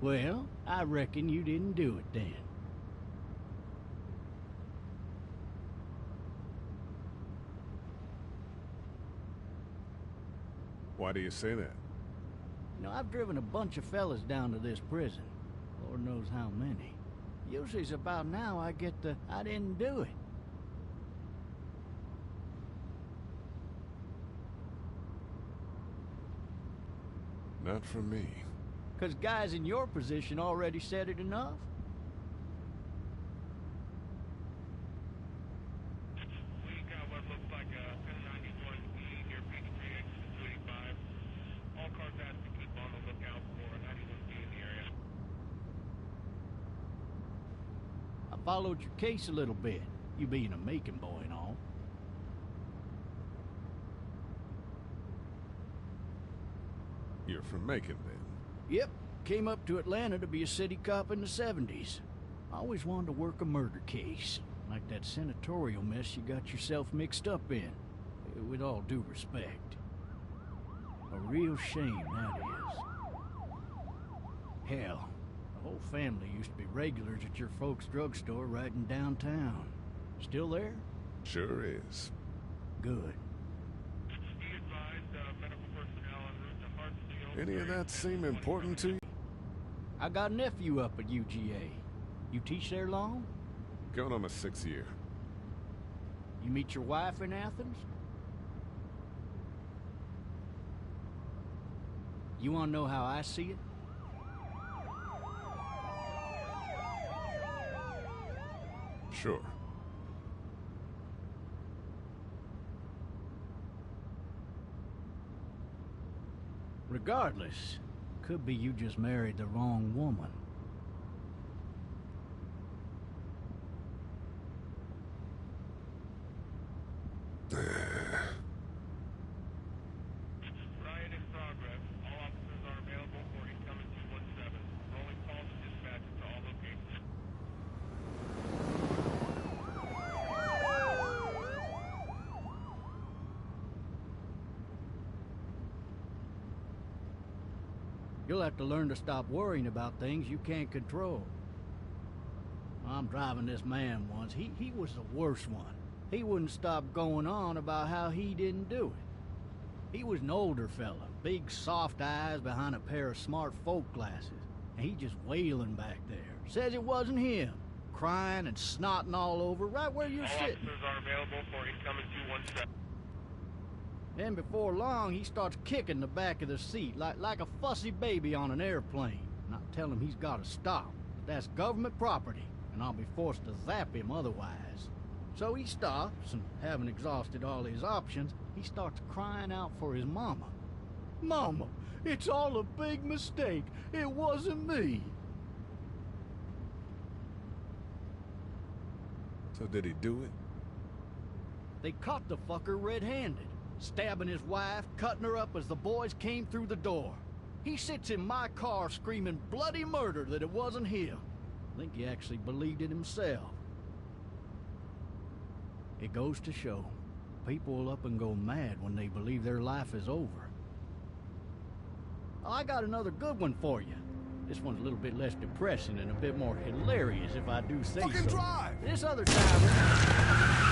Well, I reckon you didn't do it then. Why do you say that? You know, I've driven a bunch of fellas down to this prison. Lord knows how many. Usually it's about now I get the, I didn't do it. Not from me. 'Cause guys in your position already said it enough. We got what looks like a 1091E near Peachtree, exit 285. All cars asked to keep on the lookout for a 91B in the area. I followed your case a little bit, you being a Macon boy and all. You're from Macon, then? Yep, came up to Atlanta to be a city cop in the 70s. I always wanted to work a murder case, like that senatorial mess you got yourself mixed up in. With all due respect. A real shame, that is. Hell, the whole family used to be regulars at your folks' drugstore right in downtown. Still there? Sure is. Good. Be advised, medical personnel en route to Hartsfield. Any of that seem important to you? I got a nephew up at UGA. You teach there long? Going on my 6th year. You meet your wife in Athens? You want to know how I see it? Sure. Regardless, could be you just married the wrong woman. Riot in progress. All officers are available for incoming 217. Rolling calls and dispatches to all locations. You'll have to learn to stop worrying about things you can't control. I'm driving this man once. He was the worst one. He wouldn't stop going on about how he didn't do it. He was an older fella, big soft eyes behind a pair of smart folk glasses. And he just wailing back there. Says it wasn't him. Crying and snotting all over right where you're All sitting. officers are available for incoming 217. Then before long, he starts kicking the back of the seat like a fussy baby on an airplane. And I tell him he's got to stop. But that's government property, and I'll be forced to zap him otherwise. So he stops, and having exhausted all his options, he starts crying out for his mama. Mama, it's all a big mistake. It wasn't me. So did he do it? They caught the fucker red-handed, stabbing his wife, cutting her up as the boys came through the door. He sits in my car screaming bloody murder that it wasn't him. I think he actually believed it himself. It goes to show, people will up and go mad when they believe their life is over. Oh, I got another good one for you. This one's a little bit less depressing and a bit more hilarious, if I do say so. Fucking drive! This other time...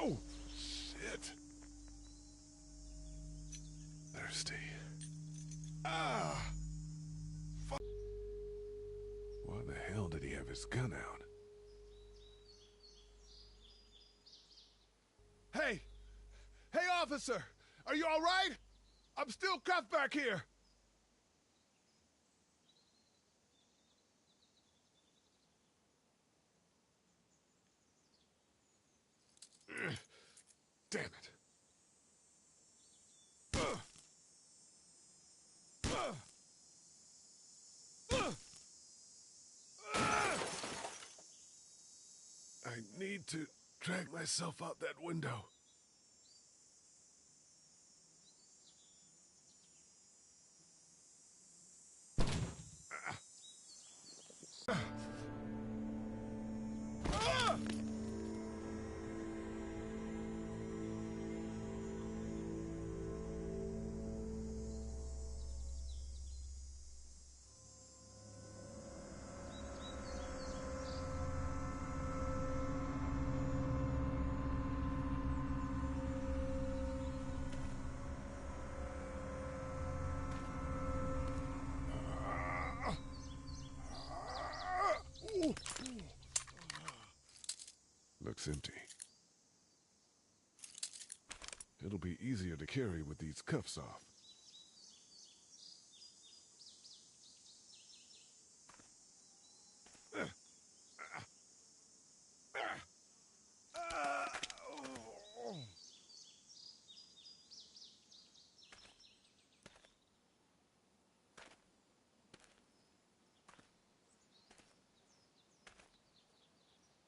Oh, shit. Thirsty. Ah! Fuck. Why the hell did he have his gun out? Hey! Hey, officer! Are you all right? I'm still cuffed back here! Damn it. I need to drag myself out that window. Looks empty. It'll be easier to carry with these cuffs off.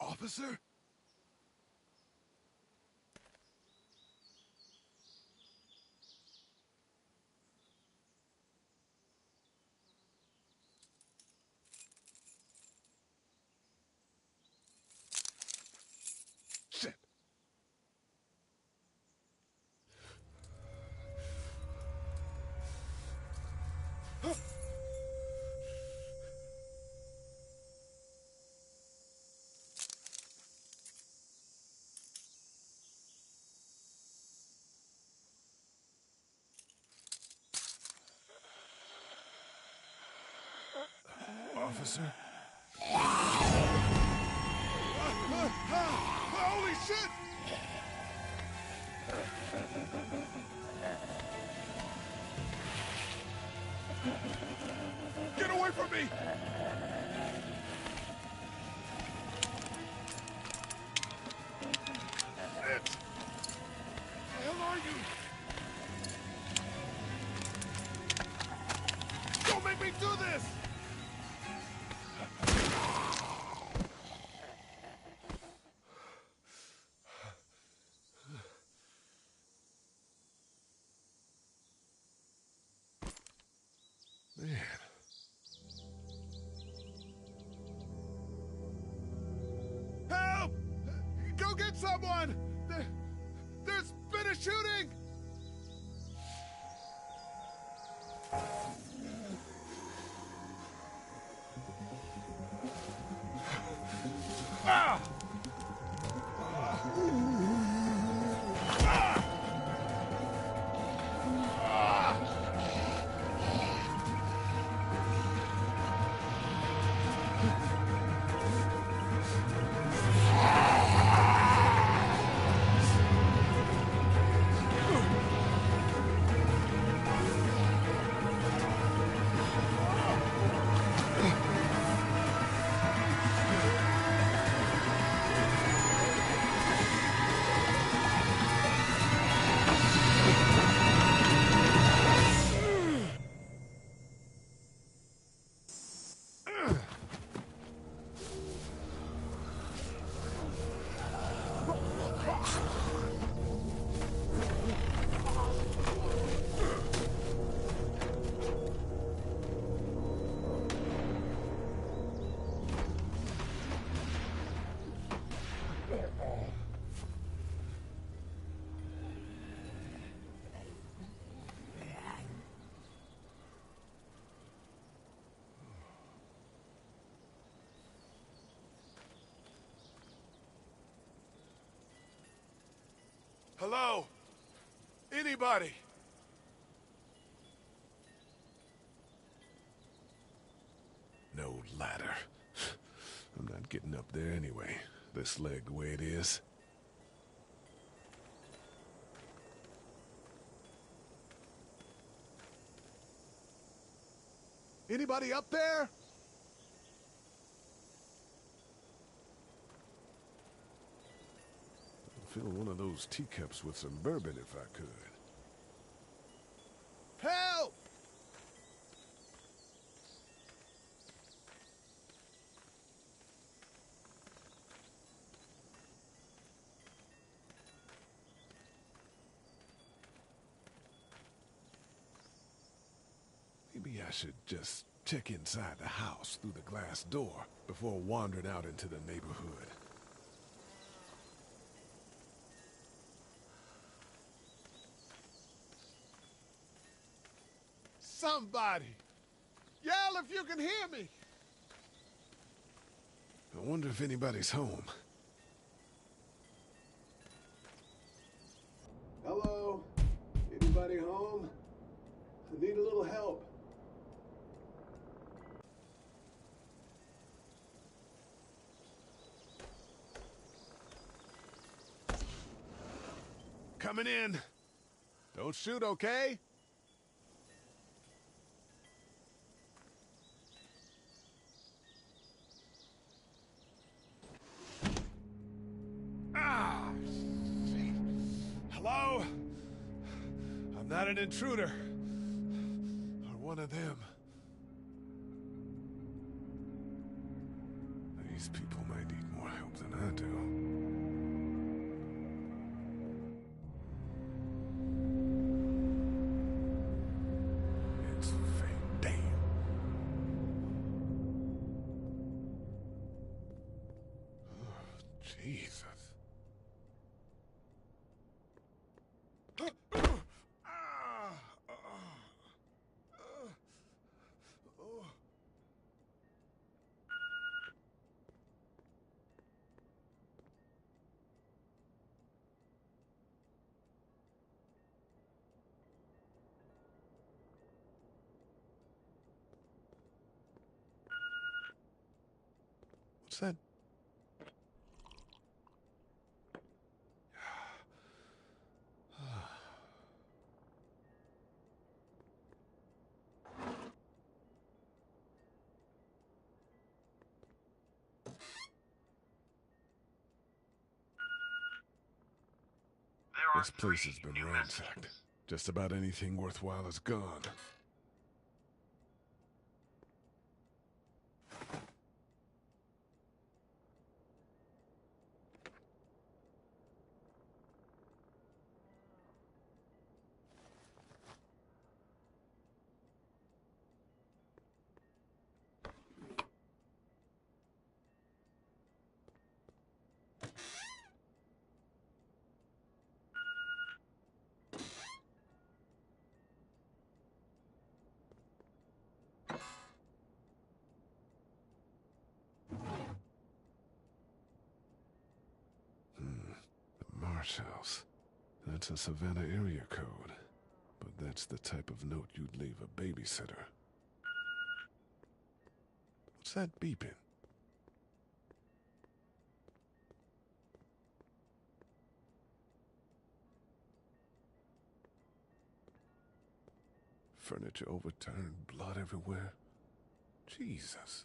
Officer? Shit. Officer? Holy shit! Get away from me! It! The hell are you? Don't make me do this! Man. Help! Go get someone! There's been a shooting! Ah! Hello? Anybody? No ladder. I'm not getting up there anyway. This leg the way it is. Anybody up there? I'd fill one of those teacups with some bourbon if I could. Help! Maybe I should just check inside the house through the glass door before wandering out into the neighborhood. Somebody! Yell if you can hear me! I wonder if anybody's home. Hello? Anybody home? I need a little help. Coming in. Don't shoot, okay? Ah! Shit. Hello? I'm not an intruder. Or one of them. These people might need more help than I do. Jesus. What's that? This place has been ransacked. Just about anything worthwhile is gone. Marsh House. That's a Savannah area code. But that's the type of note you'd leave a babysitter. What's that beeping? Furniture overturned, blood everywhere. Jesus.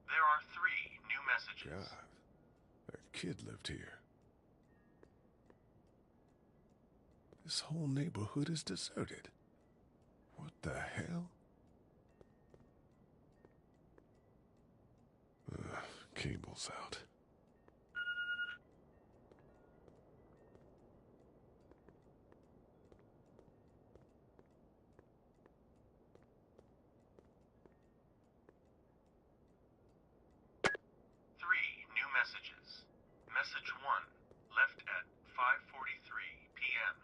There are 3 new messages. God, that kid lived here. This whole neighborhood is deserted. What the hell? Cable's out. Messages. Message 1, left at 5:43 p.m.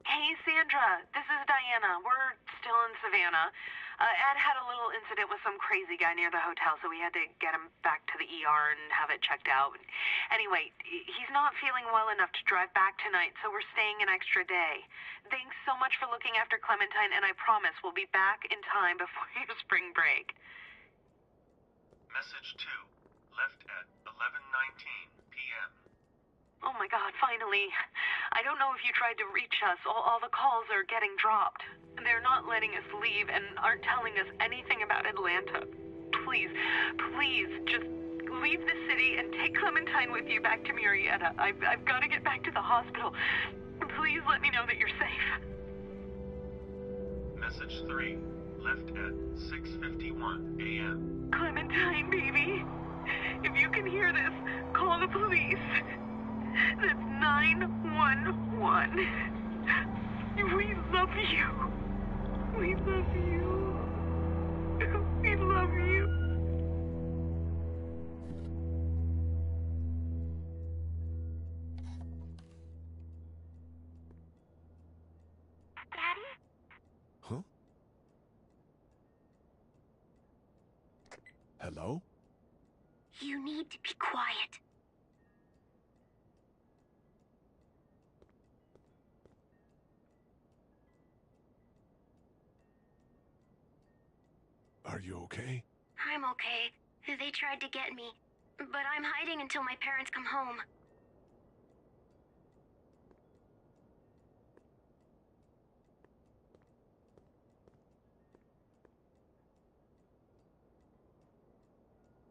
Hey, Sandra. This is Diana. We're still in Savannah. Ed had a little incident with some crazy guy near the hotel, so we had to get him back to the ER and have it checked out. Anyway, he's not feeling well enough to drive back tonight, so we're staying an extra day. Thanks so much for looking after Clementine, and I promise we'll be back in time before your spring break. Message 2, left at 11:19 p.m. Oh my God, finally. I don't know if you tried to reach us. All the calls are getting dropped. They're not letting us leave and aren't telling us anything about Atlanta. Please, please, just leave the city and take Clementine with you back to Murrieta. I've got to get back to the hospital. Please let me know that you're safe. Message 3, left at 6:51 a.m. Clementine, baby. If you can hear this, call the police. That's 911. We love you. We love you. We love you. Daddy? Huh? Hello? You need to be quiet. Are you okay? I'm okay. They tried to get me, but I'm hiding until my parents come home.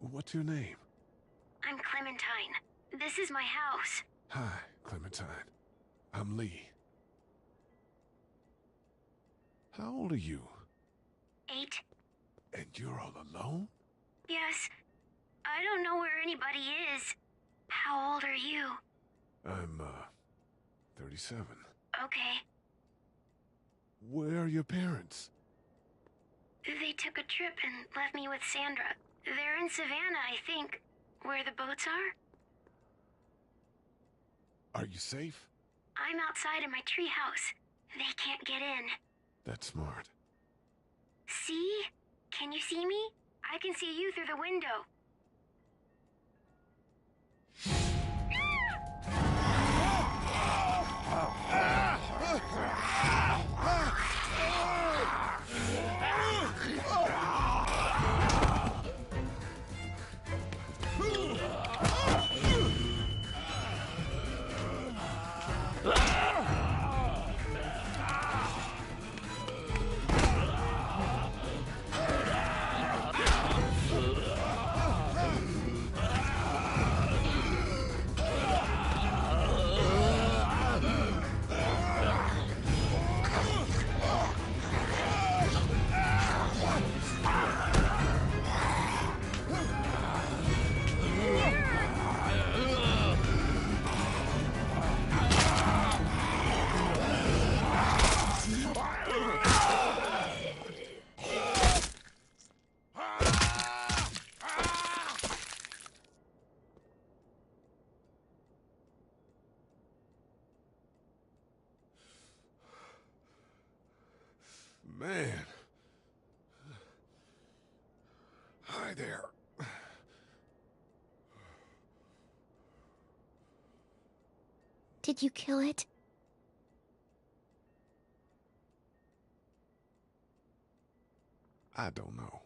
What's your name? I'm Clementine. This is my house. Hi, Clementine. I'm Lee. How old are you? 8. And you're all alone? Yes. I don't know where anybody is. How old are you? I'm, 37. Okay. Where are your parents? They took a trip and left me with Sandra. They're in Savannah, I think. Where the boats are? Are you safe? I'm outside in my treehouse. They can't get in. That's smart. See? Can you see me? I can see you through the window. Man. Hi there. Did you kill it? I don't know.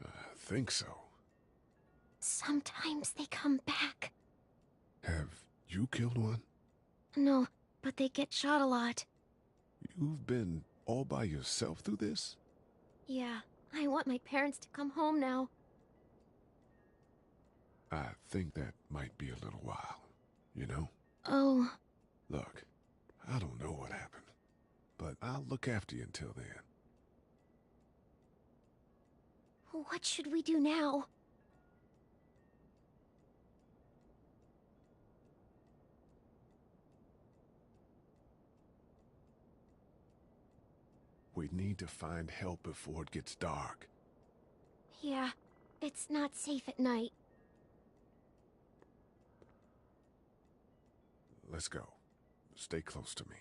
I think so. Sometimes they come back. Have you killed one? No, but they get shot a lot. You've been all by yourself through this? Yeah, I want my parents to come home now. I think that might be a little while, you know? Oh. Look, I don't know what happened, but I'll look after you until then. What should we do now? We need to find help before it gets dark. Yeah, it's not safe at night. Let's go. Stay close to me.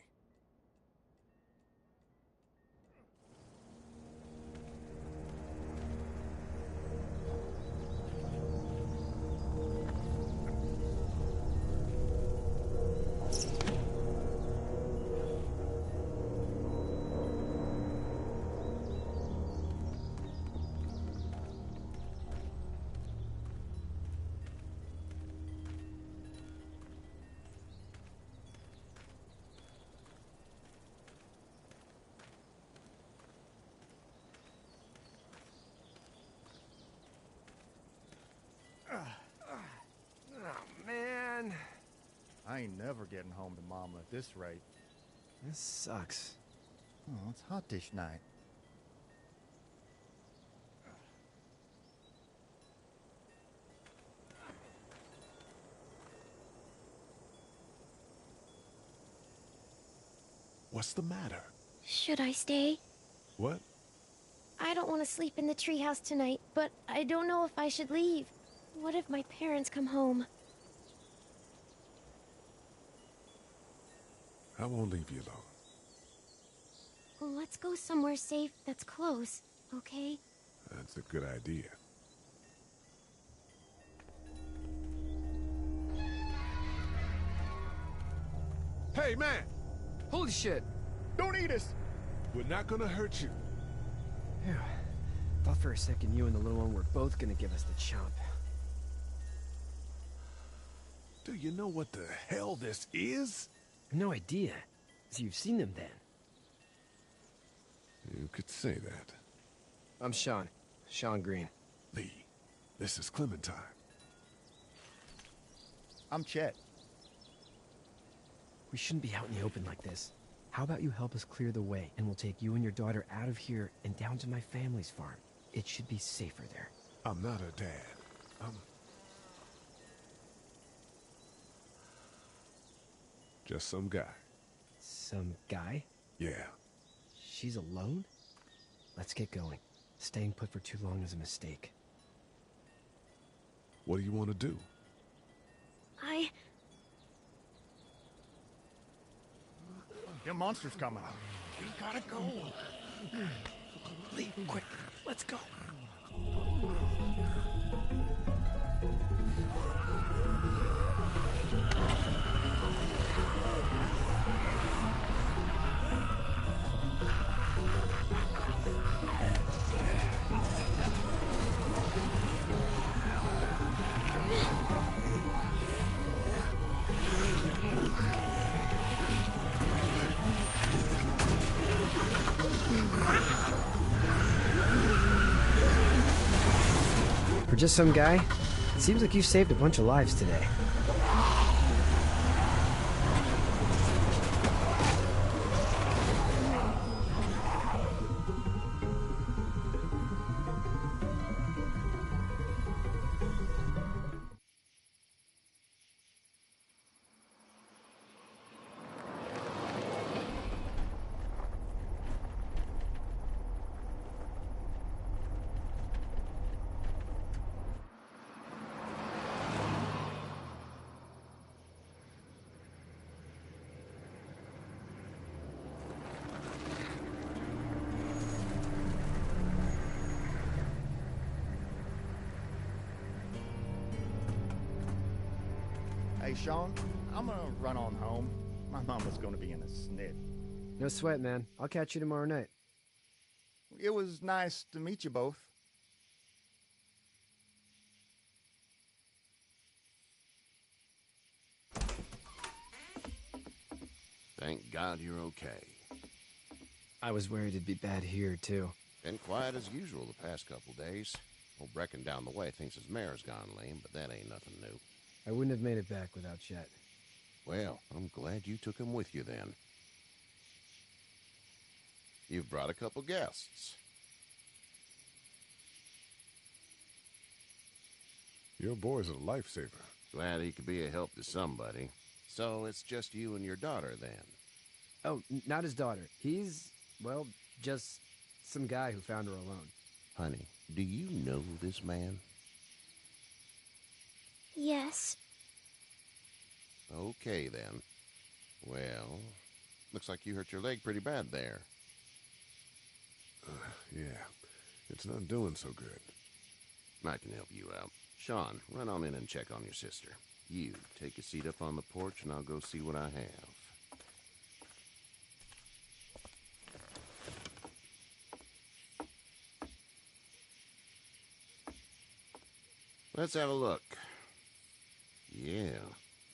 never getting home to Mama at this rate. This sucks. Oh, it's hot this night. What's the matter? Should I stay? What? I don't want to sleep in the treehouse tonight, but I don't know if I should leave. What if my parents come home? I won't leave you alone. Let's go somewhere safe that's close, okay? That's a good idea. Hey, man! Holy shit! Don't eat us! We're not gonna hurt you. Phew. Thought for a second you and the little one were both gonna give us the chomp. Do you know what the hell this is? No idea. So you've seen them then? You could say that. I'm Sean. Sean Green. Lee, this is Clementine. I'm Chet. We shouldn't be out in the open like this. How about you help us clear the way, and we'll take you and your daughter out of here and down to my family's farm. It should be safer there. I'm not her dad. I'm just some guy. Some guy? Yeah. She's alone? Let's get going. Staying put for too long is a mistake. What do you want to do? Them monsters coming. We gotta go. Lee, quick, let's go. For just some guy, it seems like you've saved a bunch of lives today. Hey, Sean, I'm gonna run on home. My mama's gonna be in a snit. No sweat, man. I'll catch you tomorrow night. It was nice to meet you both. Thank God you're okay. I was worried it'd be bad here, too. Been quiet as usual the past couple days. Old Brecken down the way thinks his mare's gone lame, but that ain't nothing new. I wouldn't have made it back without Chet. Well, I'm glad you took him with you then. You've brought a couple guests. Your boy's a lifesaver. Glad he could be a help to somebody. So it's just you and your daughter then? Oh, not his daughter. He's, well, just some guy who found her alone. Honey, do you know this man? Yes. Okay, then. Well, looks like you hurt your leg pretty bad there. Yeah, it's not doing so good. I can help you out. Sean, run on in and check on your sister. You, take a seat up on the porch and I'll go see what I have. Let's have a look. Yeah,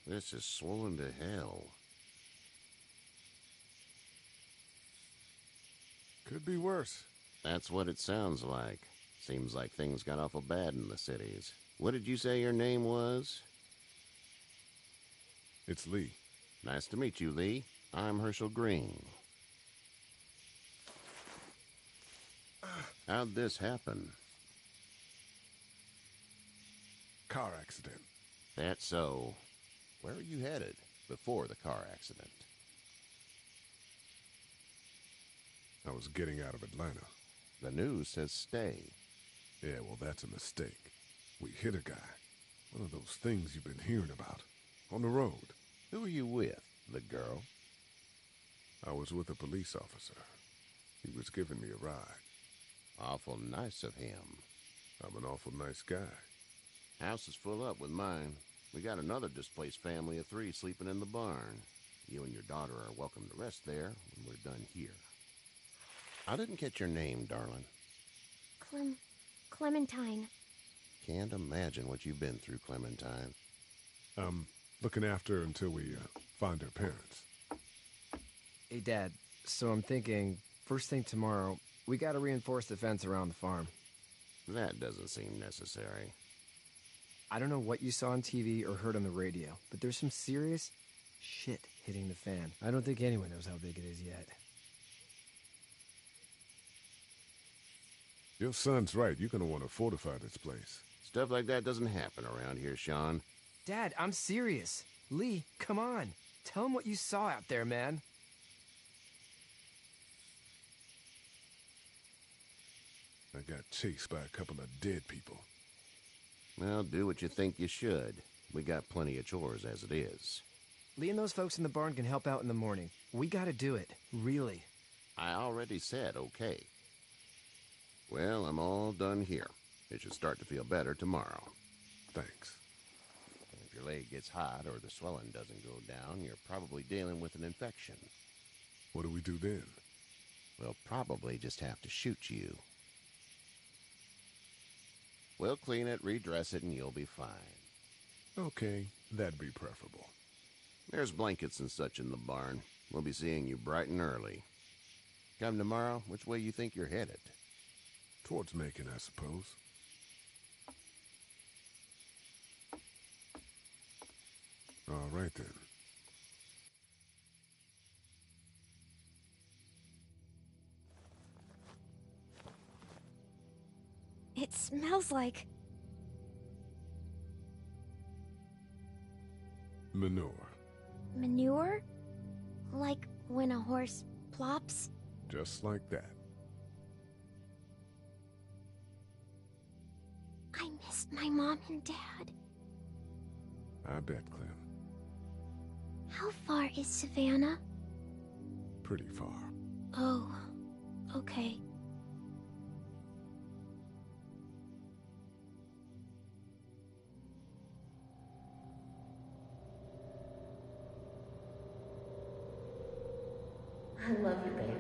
this is swollen to hell. Could be worse. That's what it sounds like. Seems like things got awful bad in the cities. What did you say your name was? It's Lee. Nice to meet you, Lee. I'm Herschel Green. How'd this happen? Car accident. That's so. Where are you headed before the car accident? I was getting out of Atlanta. The news says stay. Yeah, well, that's a mistake. We hit a guy. One of those things you've been hearing about. On the road. Who are you with? The girl? I was with a police officer. He was giving me a ride. Awful nice of him. I'm an awful nice guy. House is full up with mine. We got another displaced family of 3 sleeping in the barn. You and your daughter are welcome to rest there when we're done here. I didn't catch your name, darling. Clementine. Can't imagine what you've been through, Clementine. I'm looking after her until we find her parents. Hey, Dad. So I'm thinking, first thing tomorrow, we gotta reinforce the fence around the farm. That doesn't seem necessary. I don't know what you saw on TV or heard on the radio, but there's some serious shit hitting the fan. I don't think anyone knows how big it is yet. Your son's right. You're gonna want to fortify this place. Stuff like that doesn't happen around here, Sean. Dad, I'm serious. Lee, come on. Tell him what you saw out there, man. I got chased by a couple of dead people. Well, do what you think you should. We got plenty of chores as it is. Lee and those folks in the barn can help out in the morning. We gotta do it. Really. I already said okay. Well, I'm all done here. It should start to feel better tomorrow. Thanks. If your leg gets hot or the swelling doesn't go down, you're probably dealing with an infection. What do we do then? We'll probably just have to shoot you. We'll clean it, redress it, and you'll be fine. Okay, that'd be preferable. There's blankets and such in the barn. We'll be seeing you bright and early. Come tomorrow, which way you think you're headed? Towards Macon, I suppose. All right, then. It smells like... Manure. manure? Like when a horse plops? Just like that. I miss my mom and dad. I bet, Clem. How far is Savannah? Pretty far. Oh, okay. I love you, baby.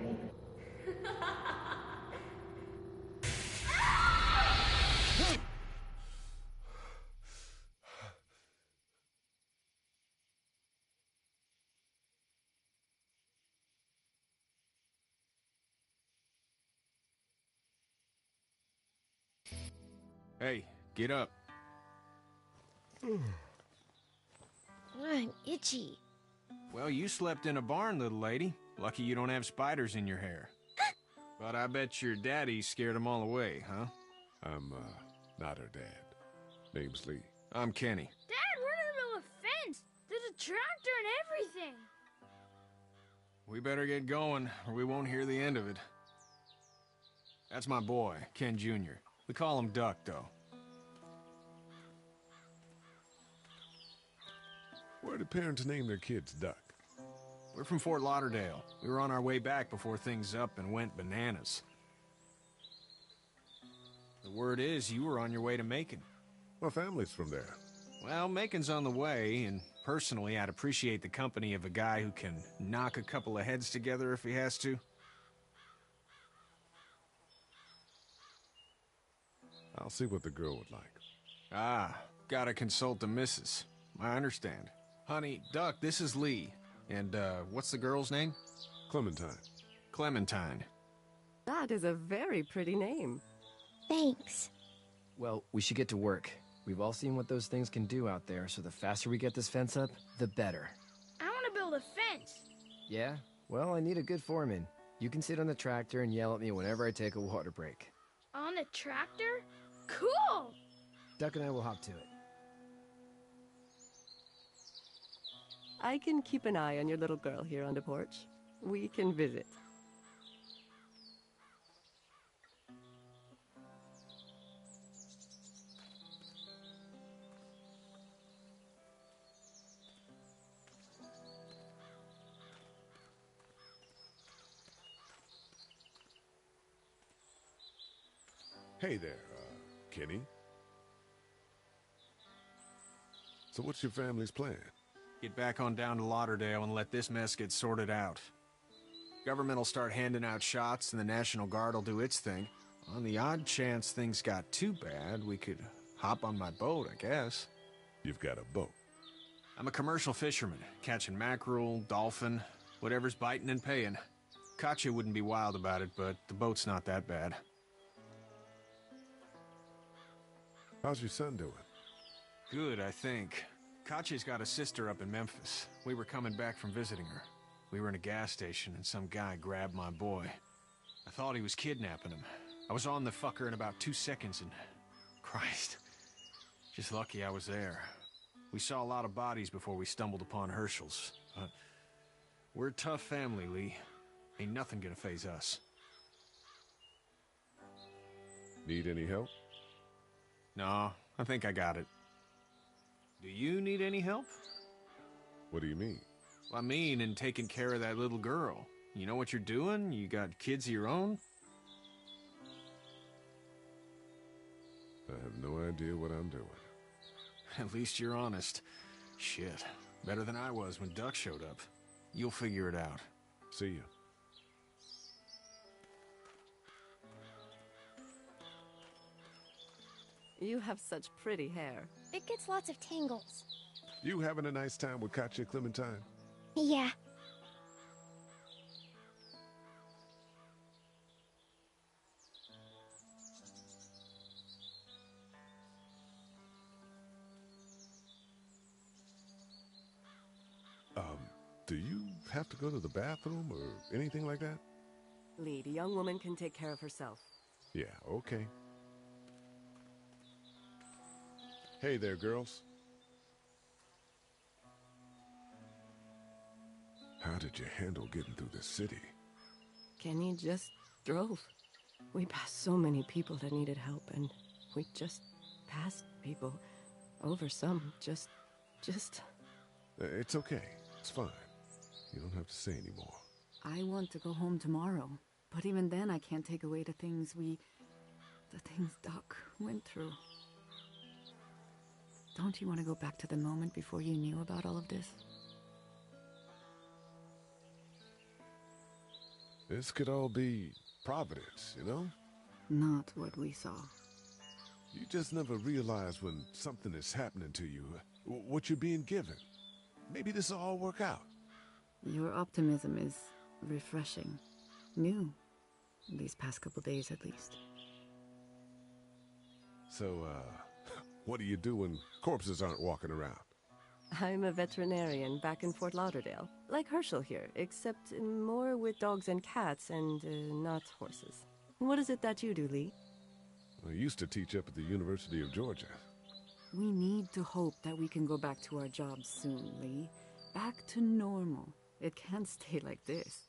Hey, get up. I'm itchy. Well, you slept in a barn, little lady. Lucky you don't have spiders in your hair. But I bet your daddy scared them all away, huh? I'm, not her dad. Name's Lee. I'm Kenny. Dad, we're in the middle of a fence. There's a tractor and everything. We better get going, or we won't hear the end of it. That's my boy, Ken Jr. We call him Duck, though. Where do parents name their kids Duck? We're from Fort Lauderdale. We were on our way back before things up and went bananas. The word is you were on your way to Macon. My family's from there. Well, Macon's on the way, and personally, I'd appreciate the company of a guy who can knock a couple of heads together if he has to. I'll see what the girl would like. Ah, gotta consult the missus. I understand. Honey, Duck, this is Lee. And, what's the girl's name? Clementine. Clementine. That is a very pretty name. Thanks. Well, we should get to work. We've all seen what those things can do out there, so the faster we get this fence up, the better. I want to build the fence. Yeah? Well, I need a good foreman. You can sit on the tractor and yell at me whenever I take a water break. On a tractor? Cool! Duck and I will hop to it. I can keep an eye on your little girl here on the porch. We can visit. Hey there, Kenny. So what's your family's plan? Get back on down to Lauderdale and let this mess get sorted out. Government will start handing out shots and the National Guard will do its thing. On the odd chance things got too bad, we could hop on my boat, I guess. You've got a boat. I'm a commercial fisherman, catching mackerel, dolphin, whatever's biting and paying. Katya wouldn't be wild about it, but the boat's not that bad. How's your son doing? Good, I think. Katya's got a sister up in Memphis. We were coming back from visiting her. We were in a gas station and some guy grabbed my boy. I thought he was kidnapping him. I was on the fucker in about 2 seconds and... Christ. Just lucky I was there. We saw a lot of bodies before we stumbled upon Hershel's. But we're a tough family, Lee. Ain't nothing gonna faze us. Need any help? No, I think I got it. Do you need any help? What do you mean? Well, I mean in taking care of that little girl. You know what you're doing? You got kids of your own? I have no idea what I'm doing. At least you're honest. Shit. Better than I was when Duck showed up. You'll figure it out. See you. You have such pretty hair. It gets lots of tangles. You having a nice time with Katya, Clementine? Yeah. Do you have to go to the bathroom or anything like that? Lee, the young woman can take care of herself. Yeah, okay. Hey there, girls. How did you handle getting through the city? Kenny just drove. We passed so many people that needed help, and we just passed people. Over some, just... It's okay. It's fine. You don't have to say anymore. I want to go home tomorrow, but even then I can't take away the things Doc went through. Don't you want to go back to the moment before you knew about all of this? This could all be Providence, you know? Not what we saw. You just never realize when something is happening to you, what you're being given. Maybe this will all work out. Your optimism is refreshing. New. These past couple days, at least. So, what do you do when corpses aren't walking around? I'm a veterinarian back in Fort Lauderdale. Like Herschel here, except more with dogs and cats and not horses. What is it that you do, Lee? I used to teach up at the University of Georgia. We need to hope that we can go back to our jobs soon, Lee. Back to normal. It can't stay like this.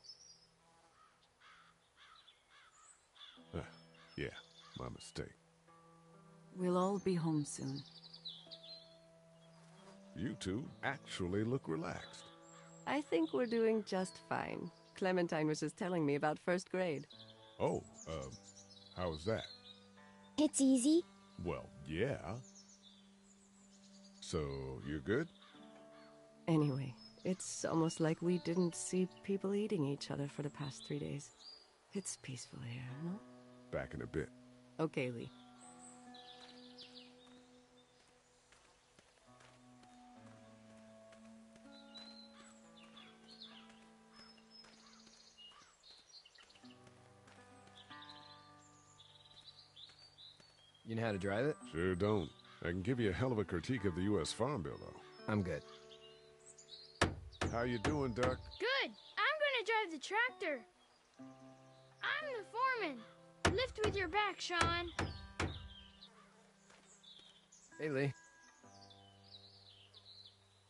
Yeah, my mistake. We'll all be home soon. You two actually look relaxed. I think we're doing just fine. Clementine was just telling me about first grade. Oh, how was that? It's easy. Well, yeah. So, you're good? Anyway, it's almost like we didn't see people eating each other for the past 3 days. It's peaceful here, no? Back in a bit. Okay, Lee. You know how to drive it? Sure don't. I can give you a hell of a critique of the U.S. Farm Bill, though. I'm good. How you doing, Duck? Good. I'm gonna drive the tractor. I'm the foreman. Lift with your back, Sean. Hey, Lee.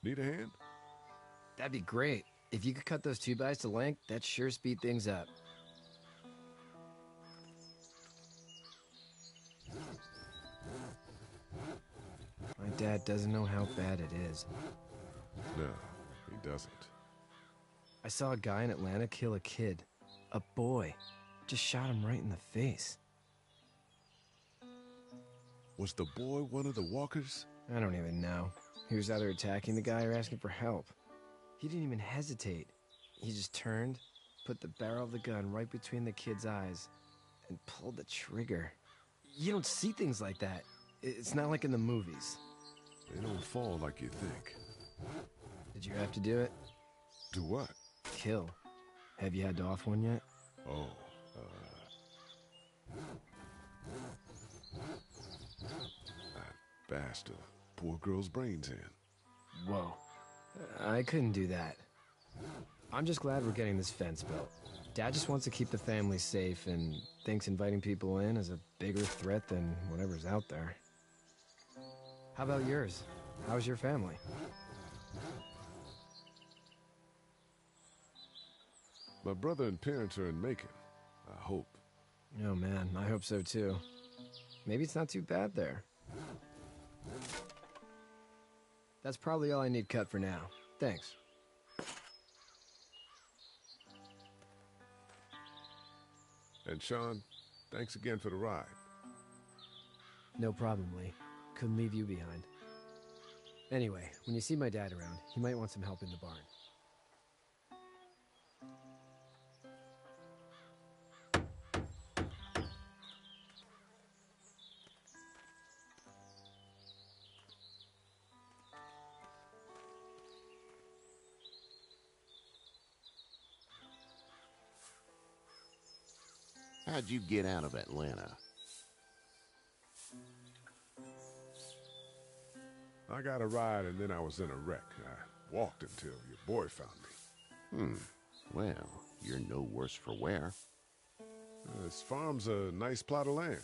Need a hand? That'd be great. If you could cut those 2x to length, that'd sure speed things up. My dad doesn't know how bad it is. No, he doesn't. I saw a guy in Atlanta kill a kid. A boy. Just shot him right in the face. Was the boy one of the walkers? I don't even know. He was either attacking the guy or asking for help. He didn't even hesitate. He just turned, put the barrel of the gun right between the kid's eyes, and pulled the trigger. You don't see things like that. It's not like in the movies. They don't fall like you think. Did you have to do it? Do what? Kill. Have you had to off one yet? Oh, I bashed a poor girl's brains in. Whoa. I couldn't do that. I'm just glad we're getting this fence built. Dad just wants to keep the family safe and thinks inviting people in is a bigger threat than whatever's out there. How about yours? How's your family? My brother and parents are in Macon. I hope. Oh man, I hope so too. Maybe it's not too bad there. That's probably all I need cut for now. Thanks. And Sean, thanks again for the ride. No problem, Lee. Couldn't leave you behind. Anyway, when you see my dad around, he might want some help in the barn. How'd you get out of Atlanta? I got a ride and then I was in a wreck. I walked until your boy found me. Well, you're no worse for wear. This farm's a nice plot of land.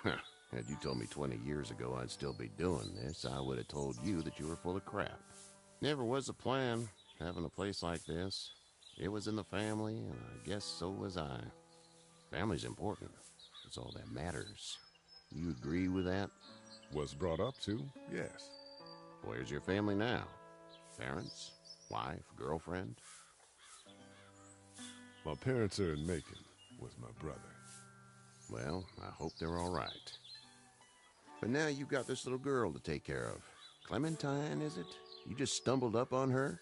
Had you told me 20 years ago I'd still be doing this, I would have told you that you were full of crap. Never was a plan, having a place like this. It was in the family, and I guess so was I. Family's important. It's all that matters. You agree with that? Was brought up to, yes. Where's your family now? Parents? Wife? Girlfriend? My parents are in Macon with my brother. Well, I hope they're all right. But now you've got this little girl to take care of. Clementine, is it? You just stumbled up on her?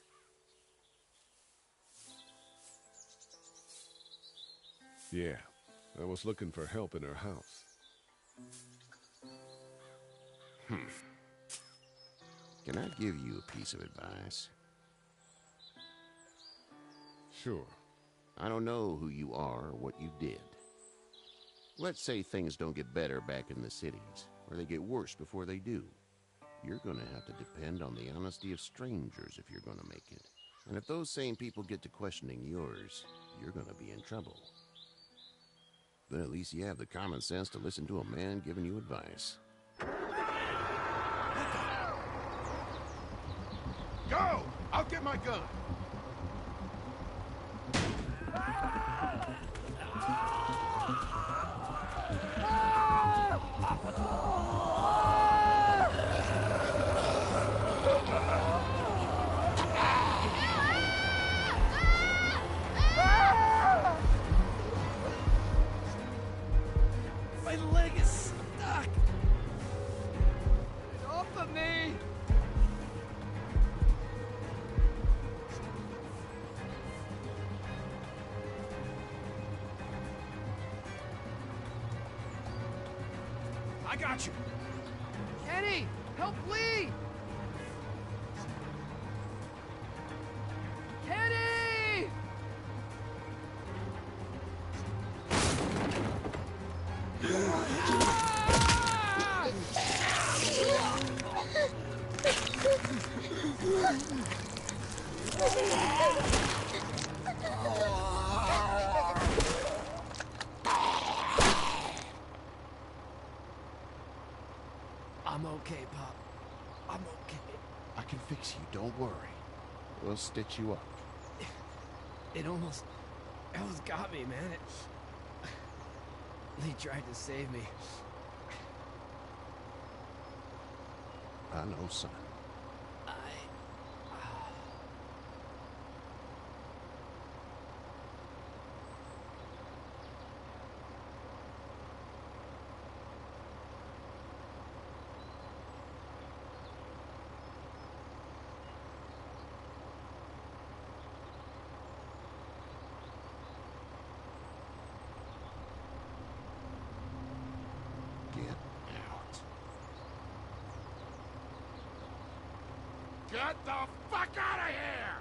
Yeah, I was looking for help in her house. Can I give you a piece of advice? Sure. I don't know who you are or what you did. Let's say things don't get better back in the cities, or they get worse before they do. You're gonna have to depend on the honesty of strangers if you're gonna make it. And if those same people get to questioning yours, you're gonna be in trouble. Then at least you have the common sense to listen to a man giving you advice. Go! I'll get my gun! My leg is stuck! Get off of me! I got you. Kenny! Help Lee! Kenny! I'm okay, Pop. I'm okay. I can fix you, don't worry. We'll stitch you up. It almost got me, man. Lee tried to save me. I know, son. Get the fuck out of here!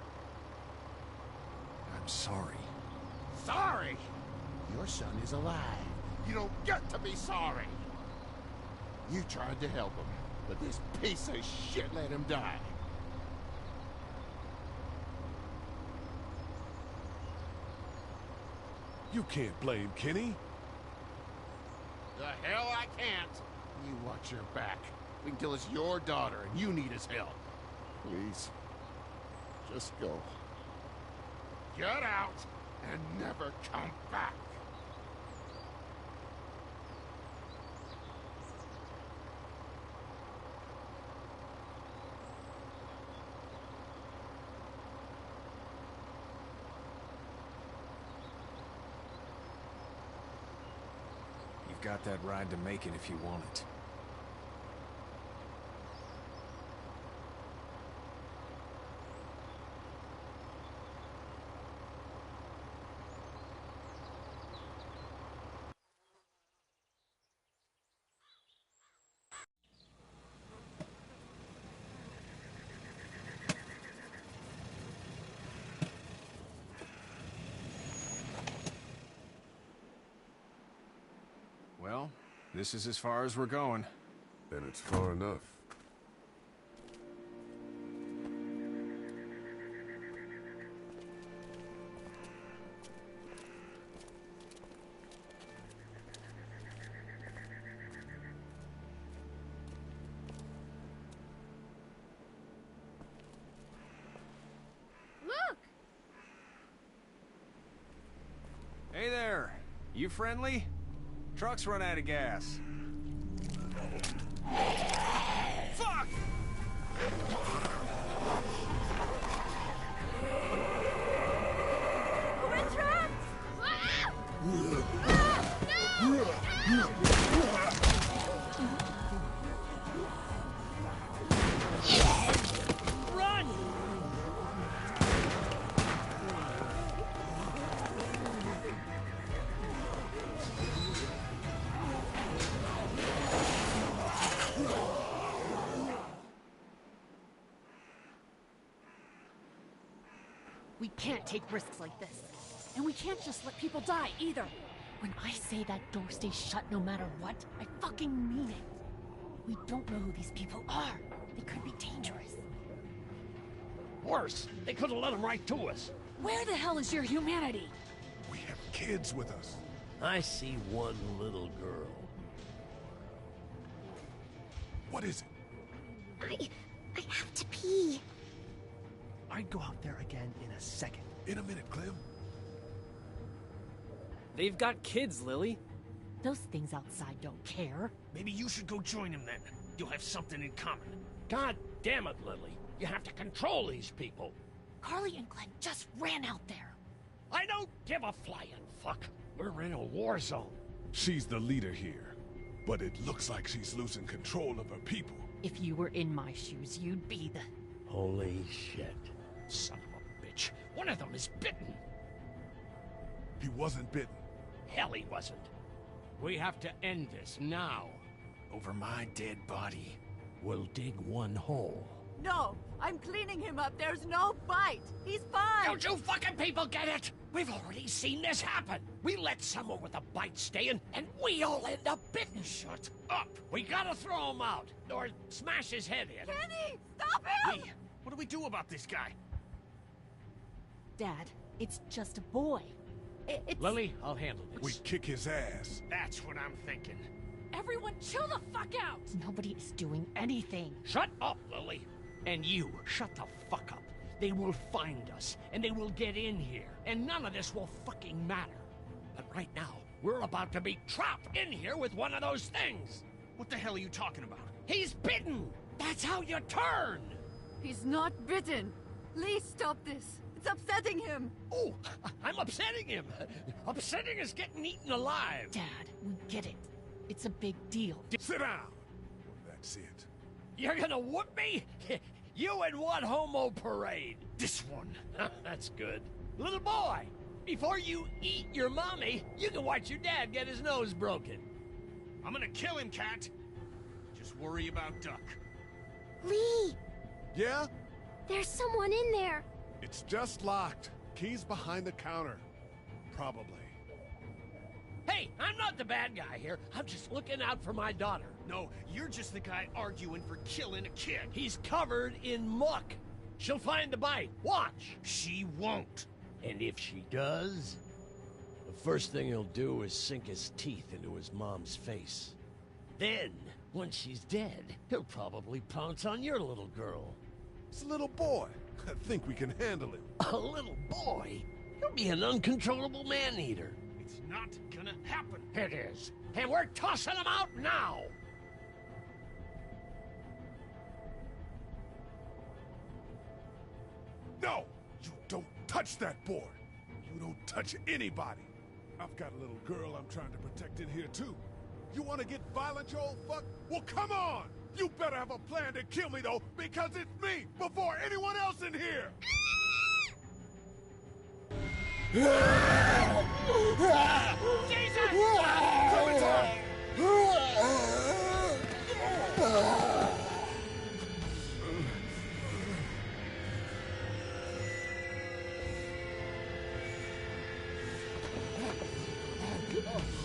I'm sorry. Sorry? Your son is alive. You don't get to be sorry. You tried to help him, but this piece of shit let him die. You can't blame Kenny. The hell I can't. You watch your back. Wait until it's your daughter and you need his help. Please. Just go. Get out and never come back. You've got that ride to Macon if you want it. Well, this is as far as we're going. Then it's far enough. Look! Hey there! You friendly? Truck's run out of gas. Fuck! We're trapped! Run! We can't take risks like this. And we can't just let people die, either. When I say that door stays shut no matter what, I fucking mean it. We don't know who these people are. They could be dangerous. Worse, they could have let them right to us. Where the hell is your humanity? We have kids with us. I see one little girl. What is it? I have to pee. I'd go out there again in a second. In a minute, Clem. They've got kids, Lily. Those things outside don't care. Maybe you should go join them then. You'll have something in common. God damn it, Lily. You have to control these people. Carly and Glenn just ran out there. I don't give a flying fuck. We're in a war zone. She's the leader here, but it looks like she's losing control of her people. If you were in my shoes, you'd be the... Holy shit. Son of a bitch. One of them is bitten. He wasn't bitten. Hell, he wasn't. We have to end this now. Over my dead body. We'll dig one hole. No, I'm cleaning him up. There's no bite. He's fine. Don't you fucking people get it? We've already seen this happen. We let someone with a bite stay in, and we all end up bitten. Shut up. We gotta throw him out, or smash his head in. Kenny, stop him! Lee, what do we do about this guy? Dad, it's just a boy. It's... Lily, I'll handle this. We kick his ass. That's what I'm thinking. Everyone chill the fuck out! Nobody is doing anything. Shut up, Lily. And you, shut the fuck up. They will find us, and they will get in here, and none of this will fucking matter. But right now, we're about to be trapped in here with one of those things. What the hell are you talking about? He's bitten! That's how you turn! He's not bitten. Lee, stop this. It's upsetting him. Oh, I'm upsetting him. Upsetting is getting eaten alive. Dad, we get it. It's a big deal. Sit down. That's it. You're gonna whoop me? You and what homo parade? This one. That's good. Little boy, before you eat your mommy, you can watch your dad get his nose broken. I'm gonna kill him, Cat. Just worry about Duck. Lee! Yeah? There's someone in there. It's just locked. Key's behind the counter. Probably. Hey, I'm not the bad guy here. I'm just looking out for my daughter. No, you're just the guy arguing for killing a kid. He's covered in muck. She'll find the bite. Watch. She won't. And if she does, the first thing he'll do is sink his teeth into his mom's face. Then, once she's dead, he'll probably pounce on your little girl. It's a little boy. I think we can handle him. A little boy? He'll be an uncontrollable man-eater. It's not gonna happen. It is. And we're tossing him out now! No! You don't touch that boy! You don't touch anybody! I've got a little girl I'm trying to protect in here, too. You want to get violent, you old fuck? Well, come on! You better have a plan to kill me, though, because it's me before anyone else in here! Jesus! Clementine!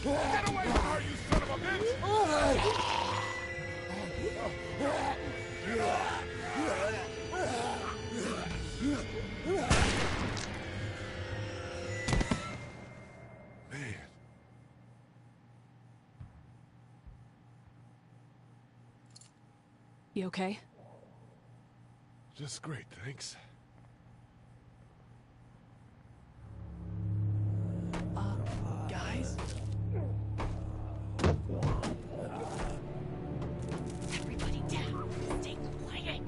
Get away from her, you son of a bitch! Man. You okay? Just great, thanks. Guys? Everybody down. Stay quiet.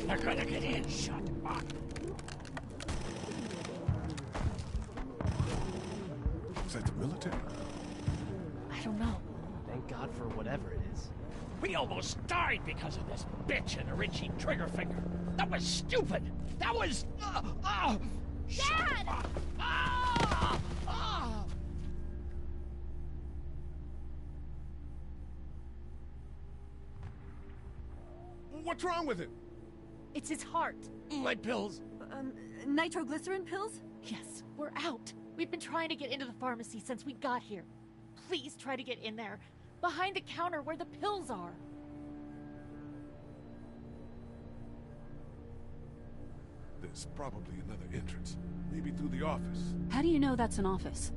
They're gonna get in. Shut up. Is that the military? I don't know. Thank God for whatever it is. We almost died because of this bitch and a Richie Triggerfinger. That was stupid. That was... Dad! What's wrong with it? It's his heart. My pills. Nitroglycerin pills? Yes, we're out. We've been trying to get into the pharmacy since we got here. Please try to get in there. Behind the counter where the pills are. There's probably another entrance. Maybe through the office. How do you know that's an office?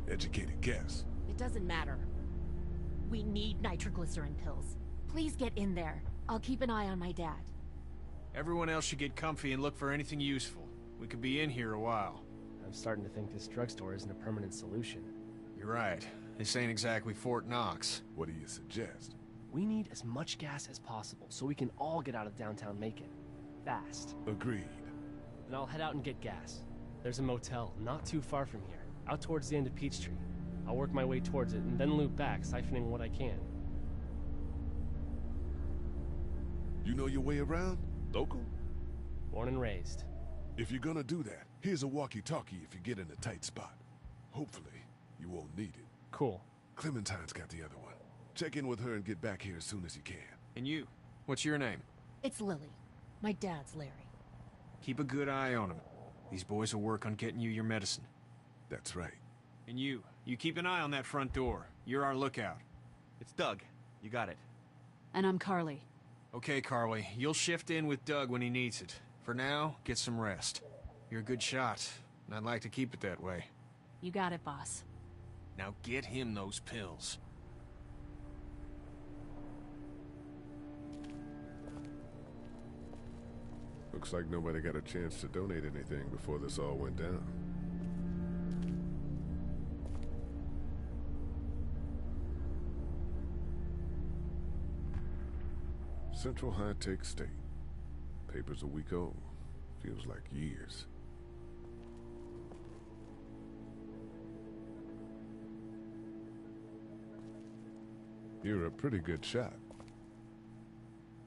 Educated guess. It doesn't matter. We need nitroglycerin pills. Please get in there. I'll keep an eye on my dad. Everyone else should get comfy and look for anything useful. We could be in here a while. I'm starting to think this drugstore isn't a permanent solution. You're right. This ain't exactly Fort Knox. What do you suggest? We need as much gas as possible so we can all get out of downtown Macon. Fast. Agreed. Then I'll head out and get gas. There's a motel not too far from here, out towards the end of Peachtree. I'll work my way towards it and then loop back, siphoning what I can. You know your way around? Local? Born and raised. If you're gonna do that, here's a walkie-talkie if you get in a tight spot. Hopefully, you won't need it. Cool. Clementine's got the other one. Check in with her and get back here as soon as you can. And you? What's your name? It's Lily. My dad's Larry. Keep a good eye on him. These boys will work on getting you your medicine. That's right. And you keep an eye on that front door. You're our lookout. It's Doug. You got it. And I'm Carly. Okay, Carly, you'll shift in with Doug when he needs it. For now, get some rest. You're a good shot, and I'd like to keep it that way. You got it, boss. Now get him those pills. Looks like nobody got a chance to donate anything before this all went down. Central High Tech State. Paper's a week old. Feels like years. You're a pretty good shot.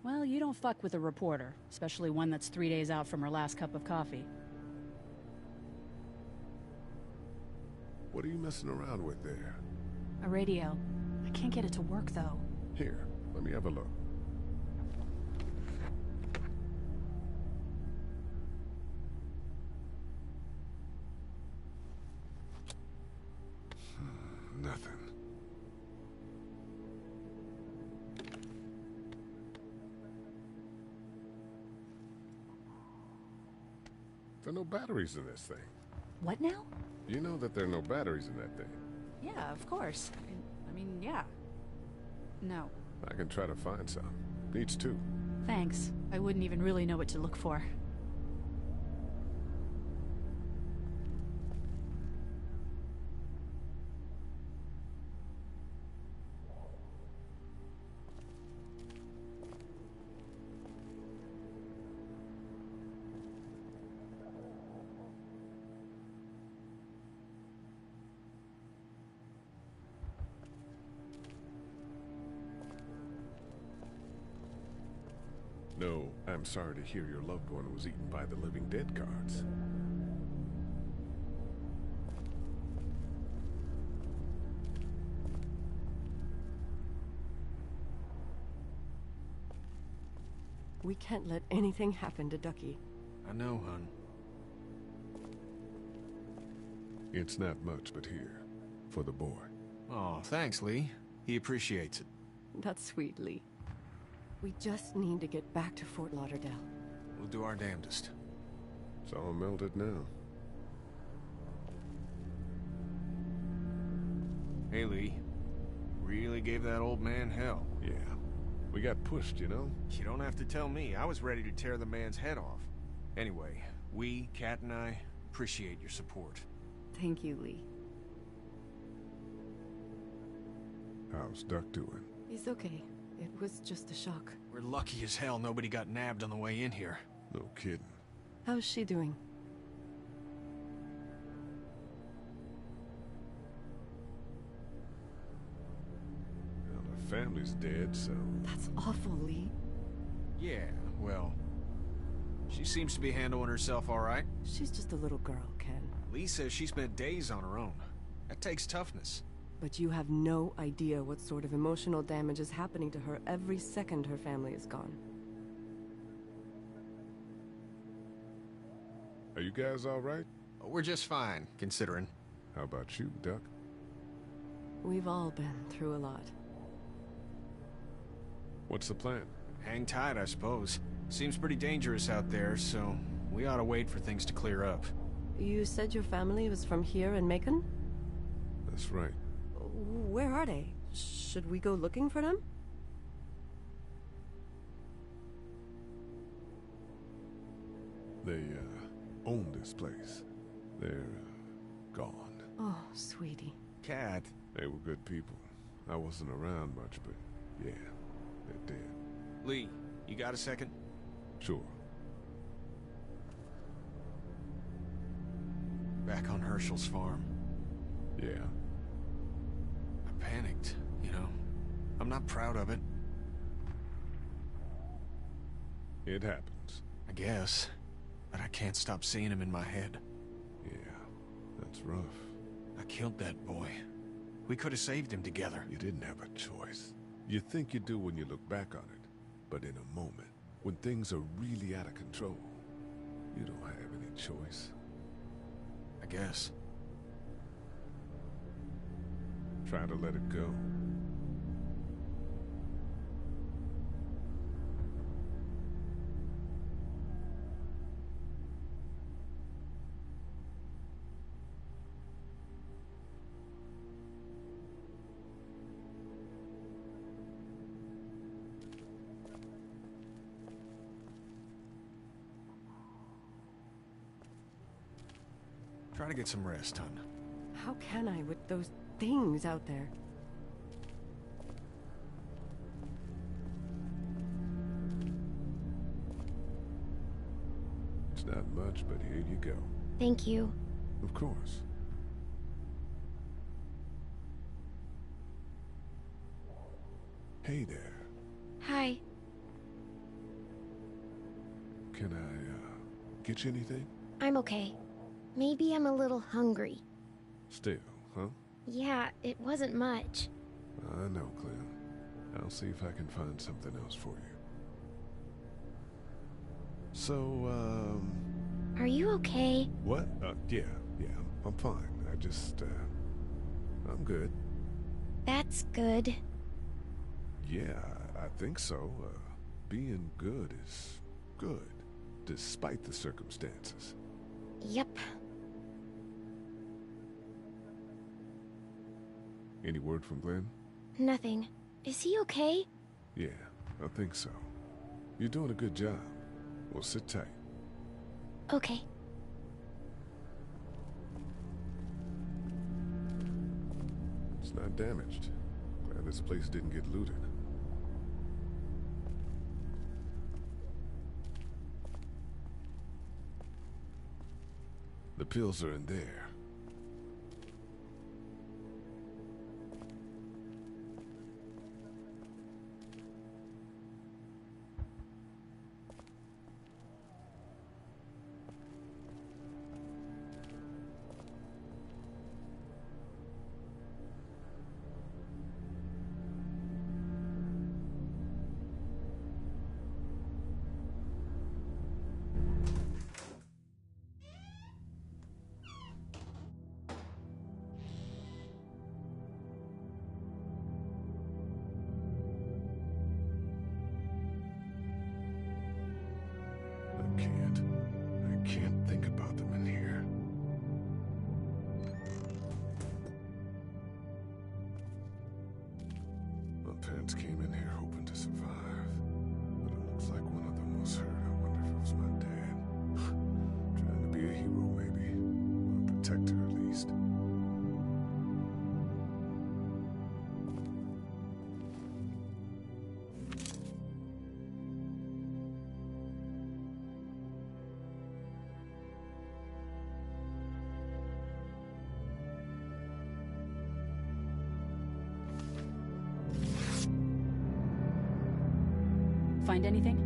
Well, you don't fuck with a reporter, especially one that's 3 days out from her last cup of coffee. What are you messing around with there? A radio. I can't get it to work, though. Here, let me have a look. Nothing. There are no batteries in this thing. What now? You know that there are no batteries in that thing. Yeah, of course. I mean, yeah. No. I can try to find some. Needs two. Thanks. I wouldn't even really know what to look for. No, I'm sorry to hear your loved one was eaten by the living dead cards. We can't let anything happen to Ducky. I know, hon. It's not much, but here. For the boy. Oh, thanks, Lee. He appreciates it. That's sweet, Lee. We just need to get back to Fort Lauderdale. We'll do our damnedest. It's all melted now. Hey, Lee. Really gave that old man hell. Yeah. We got pushed, you know? You don't have to tell me. I was ready to tear the man's head off. Anyway, we, Kat and I, appreciate your support. Thank you, Lee. How's Duck doing? He's okay. It was just a shock. We're lucky as hell nobody got nabbed on the way in here. No kidding. How's she doing? Well, her family's dead, so... That's awful, Lee. Yeah, well... She seems to be handling herself all right. She's just a little girl, Ken. Lee says she spent days on her own. That takes toughness. But you have no idea what sort of emotional damage is happening to her every second her family is gone. Are you guys all right? We're just fine, considering. How about you, Duck? We've all been through a lot. What's the plan? Hang tight, I suppose. Seems pretty dangerous out there, so we ought to wait for things to clear up. You said your family was from here in Macon? That's right. Where are they? Should we go looking for them? They, own this place. They're, gone. Oh, sweetie. Kat. They were good people. I wasn't around much, but yeah, they're dead. Lee, you got a second? Sure. Back on Herschel's farm. Yeah. I panicked, you know. I'm not proud of it. It happens. I guess. But I can't stop seeing him in my head. Yeah, that's rough. I killed that boy. We could have saved him together. You didn't have a choice. You think you do when you look back on it. But in a moment, when things are really out of control, you don't have any choice. I guess. Try to let it go. Try to get some rest, hon. How can I with those things out there? It's not much, but here you go. Thank you. Of course. Hey there. Hi. Can I, get you anything? I'm okay. Maybe I'm a little hungry. Still, huh? Yeah, it wasn't much. I know, Clem. I'll see if I can find something else for you. So, Are you okay? What? Yeah, I'm fine. I just, I'm good. That's good. Yeah, I think so. Being good is good, despite the circumstances. Yep. Any word from Glenn? Nothing. Is he okay? Yeah, I think so. You're doing a good job. Well, sit tight. Okay. It's not damaged. Glad this place didn't get looted. The pills are in there. I can't think about them in here. My parents came in here hoping to survive, but it looks like one of them was hurt. I wonder if it was my dad. Trying to be a hero, maybe. Or a protector, at least. Find anything?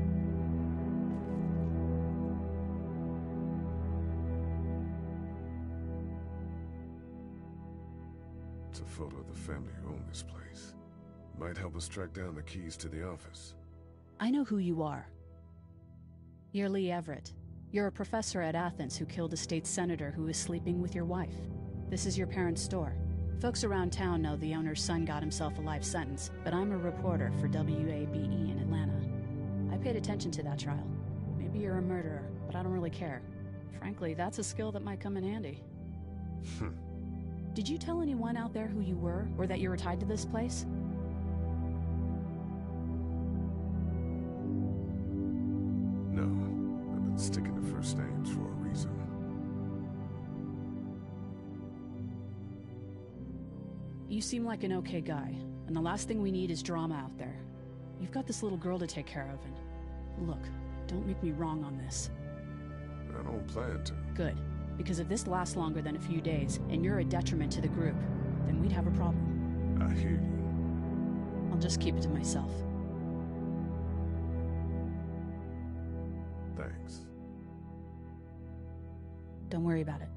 It's a photo of the family who own this place. Might help us track down the keys to the office. I know who you are. You're Lee Everett. You're a professor at Athens who killed a state senator who was sleeping with your wife. This is your parents' store. Folks around town know the owner's son got himself a life sentence, but I'm a reporter for WABE in Atlanta. I paid attention to that trial. Maybe you're a murderer, but I don't really care. Frankly, that's a skill that might come in handy. Did you tell anyone out there who you were, or that you were tied to this place? No, I've been sticking to first names for a reason. You seem like an okay guy, and the last thing we need is drama out there. You've got this little girl to take care of, and look, don't make me wrong on this. I don't plan to. Good, because if this lasts longer than a few days, and you're a detriment to the group, then we'd have a problem. I hear you. I'll just keep it to myself. Thanks. Don't worry about it.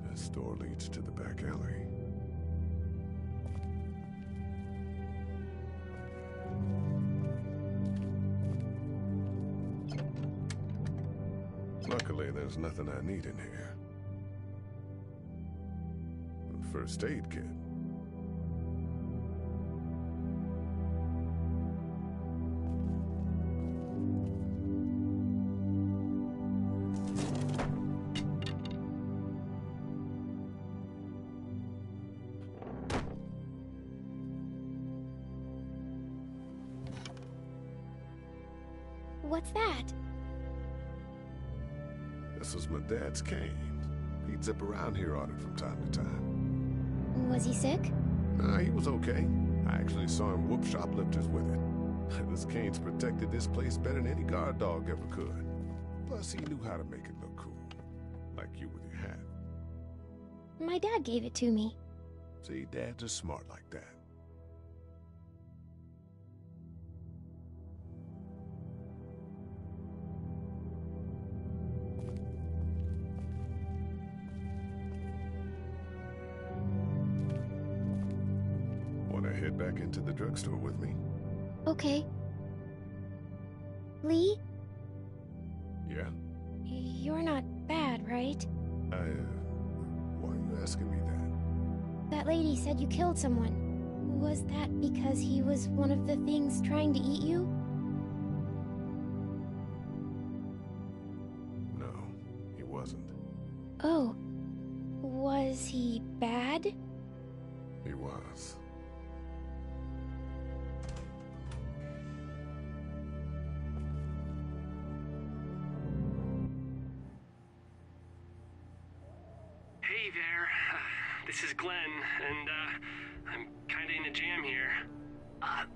This door leads to the back alley. Luckily, there's nothing I need in here. A first aid kit. What's that? This was my dad's cane. He'd zip around here on it from time to time. Was he sick? Nah, he was okay. I actually saw him whoop shoplifters with it. This cane's protected this place better than any guard dog ever could. Plus, he knew how to make it look cool. Like you with your hat. My dad gave it to me. See, dads are smart like that. Wanna head back into the drugstore with me? Okay. Lee? Yeah? You're not bad, right? Why are you asking me that? That lady said you killed someone. Was that because he was one of the things trying to eat you? No, he wasn't. Oh. Was he bad? He was. Hey there, this is Glenn, and I'm kinda in a jam here.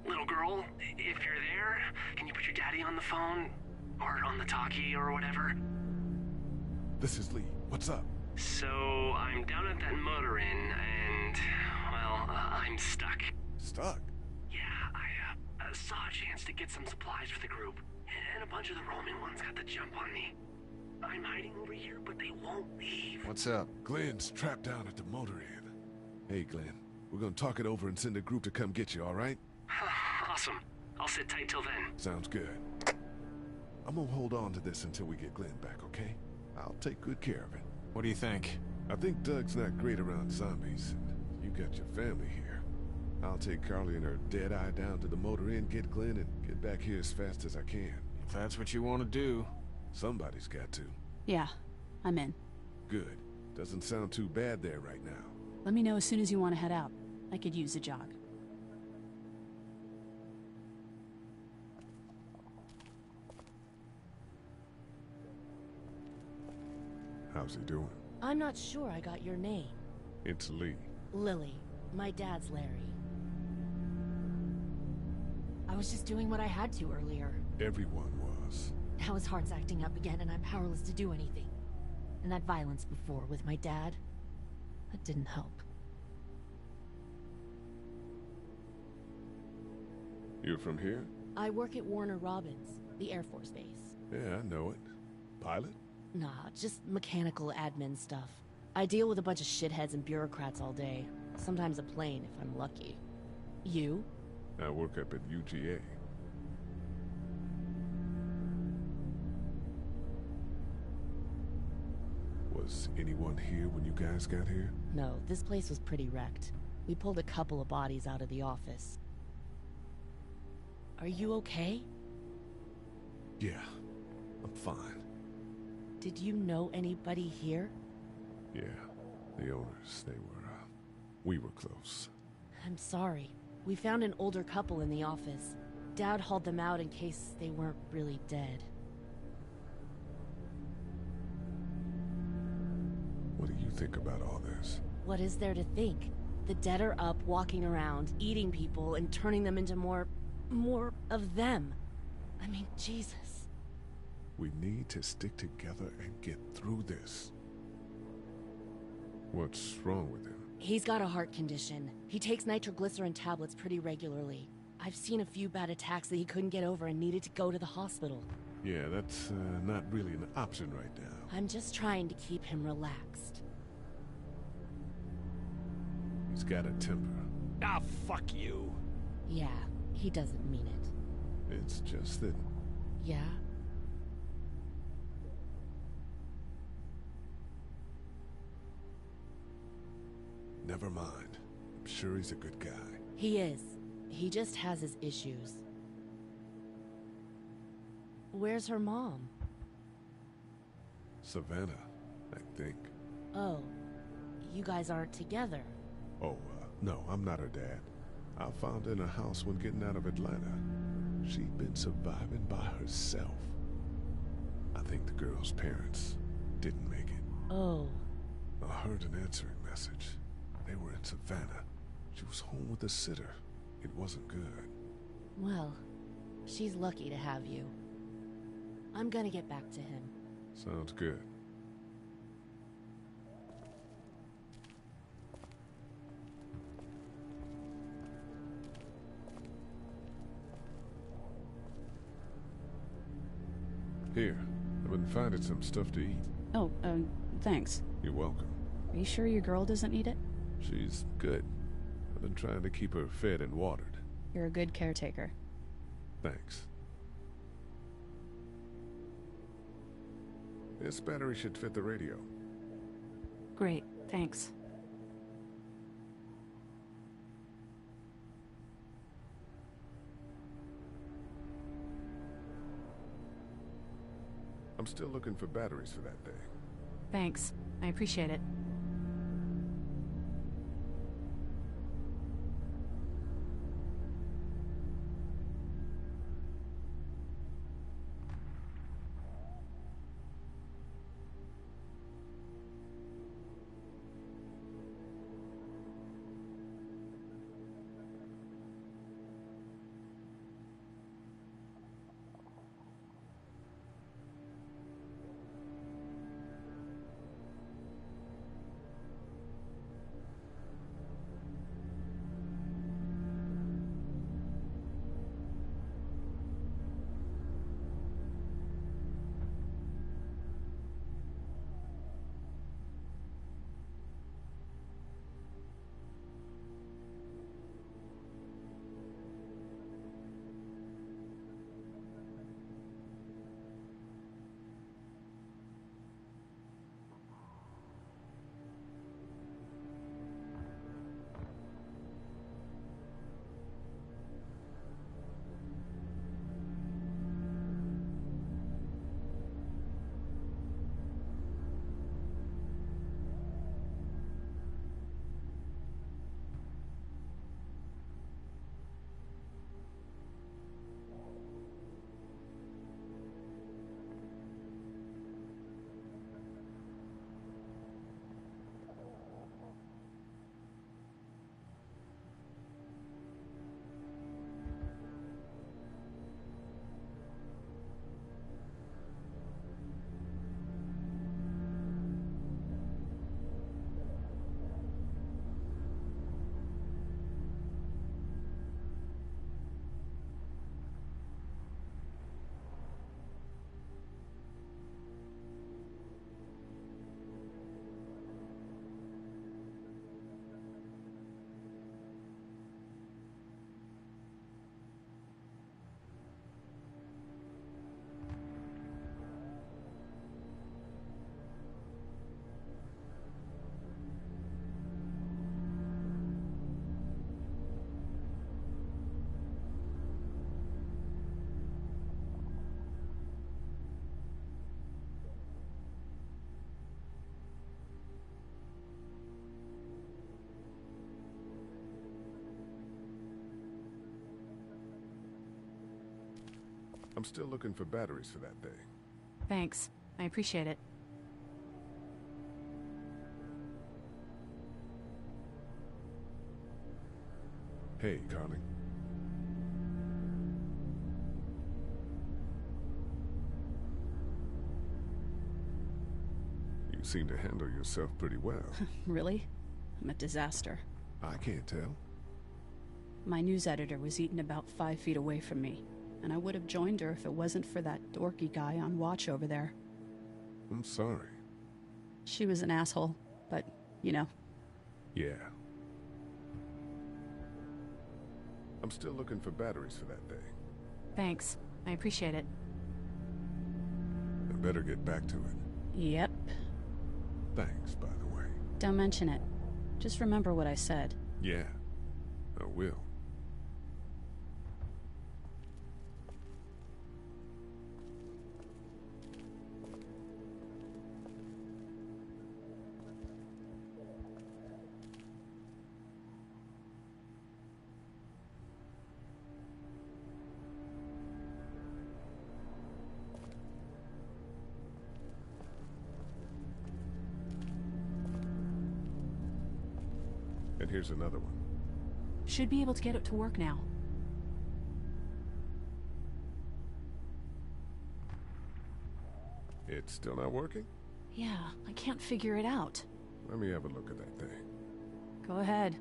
Little girl, if you're there, can you put your daddy on the phone? Or on the talkie or whatever? This is Lee. What's up? So, I'm down at that motor inn, and, well, I'm stuck. Stuck? Yeah, I saw a chance to get some supplies for the group, and a bunch of the Roman ones got the jump on me. I'm hiding over here, but they won't leave. What's up? Glenn's trapped down at the motor inn. Hey, Glenn. We're gonna talk it over and send a group to come get you, all right? Awesome. I'll sit tight till then. Sounds good. I'm gonna hold on to this until we get Glenn back, okay? I'll take good care of it. What do you think? I think Doug's not great around zombies, and you got your family here. I'll take Carly and her dead eye down to the motor inn, get Glenn, and get back here as fast as I can. If that's what you want to do. Somebody's got to. Yeah, I'm in. Good. Doesn't sound too bad there right now. Let me know as soon as you want to head out. I could use a jog. How's he doing? I'm not sure I got your name. It's Lee. Lily. My dad's Larry. I was just doing what I had to earlier. Everyone was. Now his heart's acting up again and I'm powerless to do anything. And that violence before with my dad, that didn't help. You're from here? I work at Warner Robins, the Air Force Base. Yeah, I know it. Pilot? Nah, just mechanical admin stuff. I deal with a bunch of shitheads and bureaucrats all day. Sometimes a plane, if I'm lucky. You? I work up at UGA. Was anyone here when you guys got here? No, this place was pretty wrecked. We pulled a couple of bodies out of the office. Are you okay? Yeah, I'm fine. Did you know anybody here? Yeah, the owners, we were close. I'm sorry. We found an older couple in the office. Dad hauled them out in case they weren't really dead. What do you think about all this? What is there to think? The dead are up, walking around, eating people, and turning them into more of them. I mean, Jesus. We need to stick together and get through this. What's wrong with him? He's got a heart condition. He takes nitroglycerin tablets pretty regularly. I've seen a few bad attacks that he couldn't get over and needed to go to the hospital. Yeah, that's not really an option right now. I'm just trying to keep him relaxed. He's got a temper. Ah, fuck you. Yeah, he doesn't mean it. It's just that... Yeah? Never mind. I'm sure he's a good guy. He is. He just has his issues. Where's her mom? Savannah, I think. Oh, you guys aren't together. Oh, no, I'm not her dad. I found her in a house when getting out of Atlanta. She'd been surviving by herself. I think the girl's parents didn't make it. Oh. I heard an answering message. They were in Savannah. She was home with a sitter. It wasn't good. Well, she's lucky to have you. I'm gonna get back to him. Sounds good. Here, I've been finding some stuff to eat. Oh, thanks. You're welcome. Are you sure your girl doesn't need it? She's good. I've been trying to keep her fed and watered. You're a good caretaker. Thanks. This battery should fit the radio. Great, thanks. I'm still looking for batteries for that thing. Thanks. I appreciate it. I'm still looking for batteries for that thing. Thanks. I appreciate it. Hey, Carly. You seem to handle yourself pretty well. Really? I'm a disaster. I can't tell. My news editor was eaten about 5 feet away from me, and I would have joined her if it wasn't for that dorky guy on watch over there. I'm sorry. She was an asshole, but, you know. Yeah. I'm still looking for batteries for that thing. Thanks. I appreciate it. I better get back to it. Yep. Thanks, by the way. Don't mention it. Just remember what I said. Yeah, I will. Here's another one. Should be able to get it to work now. It's still not working? Yeah, I can't figure it out. Let me have a look at that thing. Go ahead.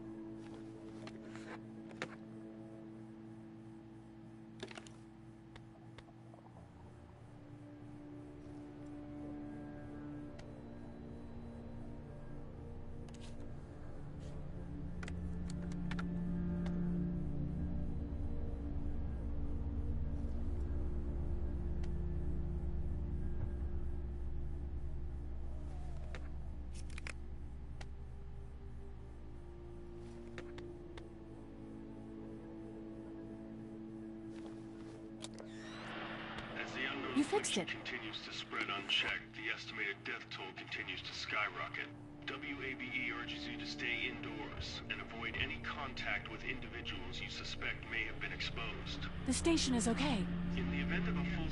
You fixed it. Continues to spread unchecked. The estimated death toll continues to skyrocket. WABE urges you to stay indoors and avoid any contact with individuals you suspect may have been exposed. The station is okay. In the event of a full...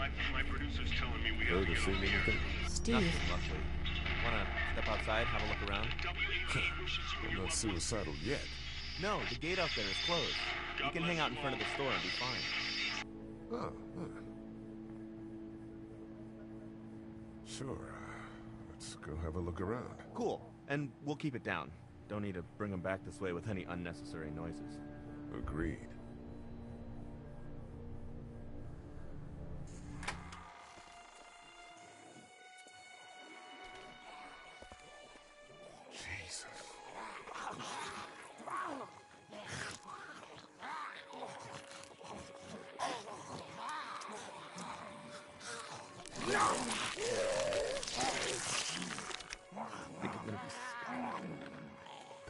my producer's telling me we have to get over here. Steve. Nothing, Buckley. Wanna step outside, have a look around? I'm not suicidal yet. No, the gate out there is closed. You can hang out in front of the store and be fine. Oh, Sure. Let's go have a look around. Cool. And we'll keep it down. Don't need to bring them back this way with any unnecessary noises. Agreed.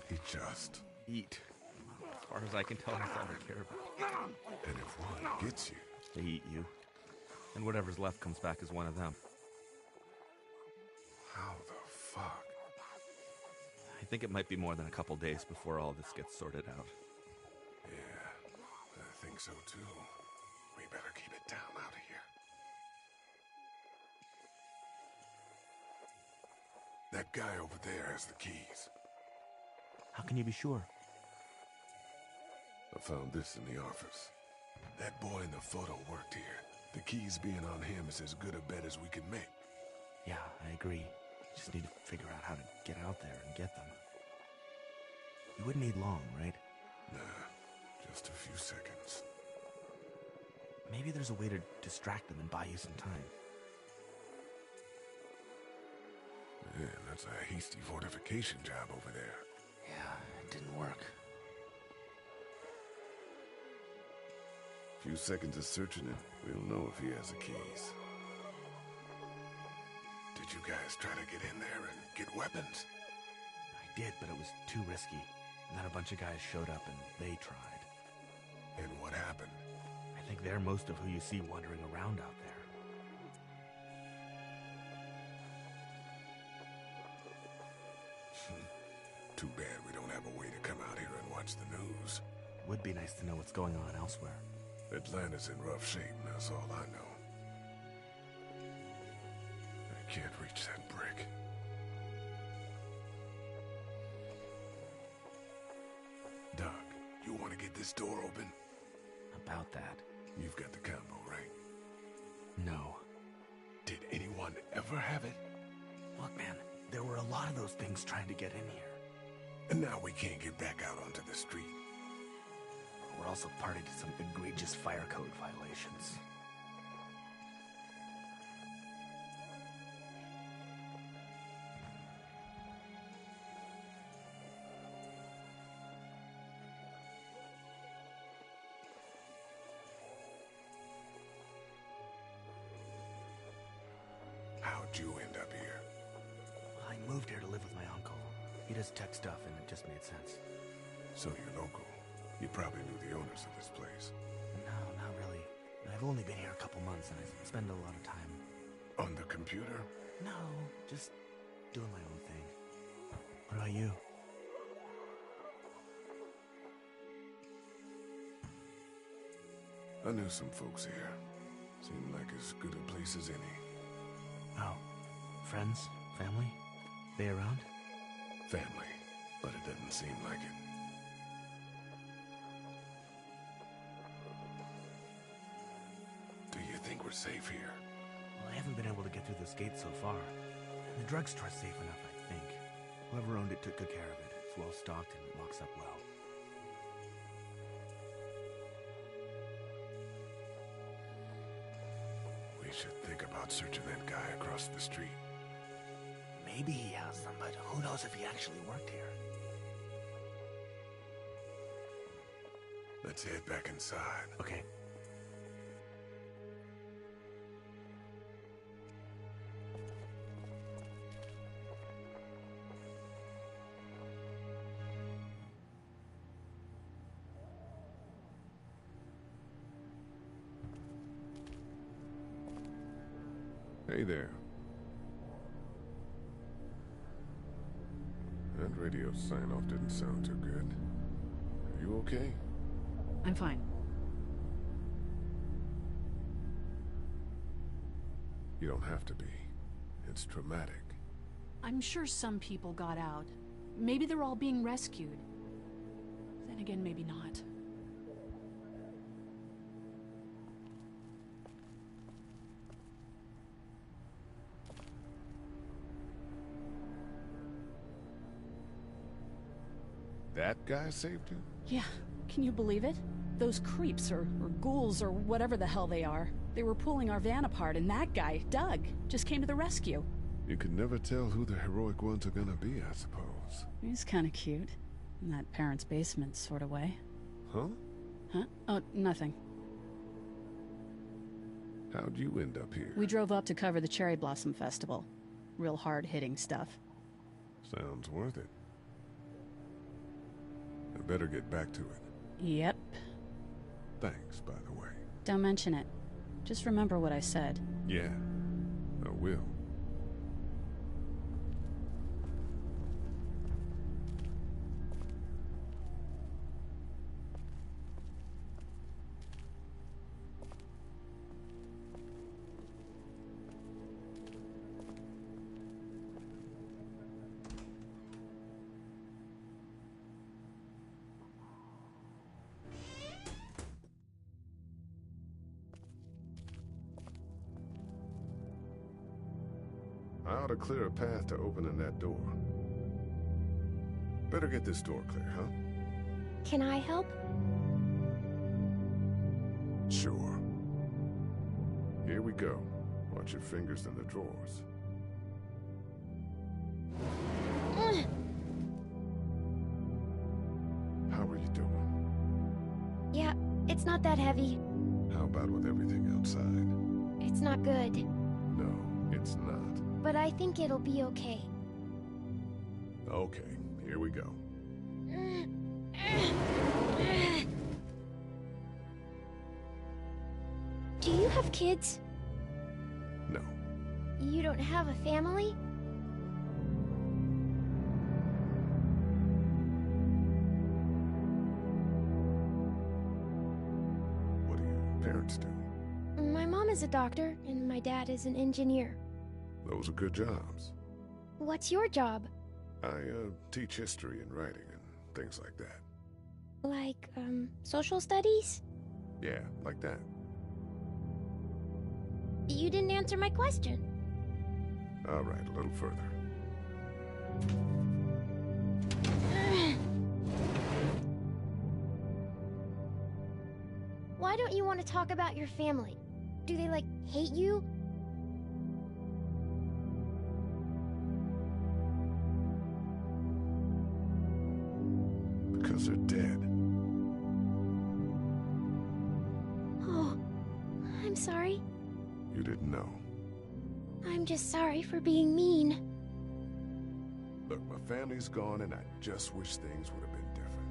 They just eat. As far as I can tell, that's all they care about. And if one gets you, they eat you. And whatever's left comes back as one of them. How the fuck? I think it might be more than a couple days before all this gets sorted out. Yeah, I think so too. We better keep it down out of here. That guy over there has the keys. How can you be sure? I found this in the office. That boy in the photo worked here. The keys being on him is as good a bet as we can make. Yeah, I agree. Just need to figure out how to get out there and get them. You wouldn't need long, right? Nah, just a few seconds. Maybe there's a way to distract them and buy you some time. Man, that's a hasty fortification job over there. Yeah, it didn't work. Few seconds of searching it, we'll know if he has the keys. Did you guys try to get in there and get weapons? I did, but it was too risky. And then a bunch of guys showed up and they tried. And what happened? I think they're most of who you see wandering around out there. Too bad we don't have a way to come out here and watch the news. Would be nice to know what's going on elsewhere. Atlanta's in rough shape, and that's all I know. I can't reach that brick. Doc, you want to get this door open? About that. You've got the combo, right? No. Did anyone ever have it? Look, man, there were a lot of those things trying to get in here. And now we can't get back out onto the street. We're also party to some egregious fire code violations. How'd you end up here? Well, I moved here to live with my uncle. He does tech stuff, and it just made sense. So you're local. You probably knew the owners of this place. No, not really. I've only been here a couple months, and I spend a lot of time... On the computer? No, just doing my own thing. What about you? I knew some folks here. Seemed like as good a place as any. Oh, friends? Family? They around? Family. but it doesn't seem like it. Do you think we're safe here? Well, I haven't been able to get through this gate so far. And the drugstore's safe enough, I think. Whoever owned it took good care of it. It's well stocked and it locks up well. We should think about searching that guy across the street. Maybe he has them, but who knows if he actually worked here? Let's head back inside. Okay. Hey there. That radio sign-off didn't sound too good. Are you okay? I'm fine. You don't have to be. It's traumatic. I'm sure some people got out. Maybe they're all being rescued. Then again, maybe not. That guy saved you? Yeah, can you believe it? Those creeps, or ghouls, or whatever the hell they are. They were pulling our van apart, and that guy, Doug, just came to the rescue. You can never tell who the heroic ones are gonna be, I suppose. He's kind of cute. In that parents' basement sort of way. Huh? Huh? Oh, nothing. How'd you end up here? We drove up to cover the Cherry Blossom Festival. Real hard-hitting stuff. Sounds worth it. I better get back to it. Yep. Thanks, by the way. Don't mention it. Just remember what I said. Yeah, I will. I ought to clear a path to opening that door. Better get this door clear, huh? Can I help? Sure. Here we go. Watch your fingers in the drawers. How are you doing? Yeah, it's not that heavy. How about with everything outside? It's not good. No, it's not. But I think it'll be okay. Okay, here we go. Do you have kids? No. You don't have a family? What do your parents do? My mom is a doctor, and my dad is an engineer. Those are good jobs. What's your job? I teach history and writing and things like that. Like, social studies? Yeah, like that. You didn't answer my question. All right, a little further. Why don't you want to talk about your family? Do they, like, hate you? Because they're dead. Oh, I'm sorry. You didn't know. I'm just sorry for being mean. Look, my family's gone and I just wish things would have been different.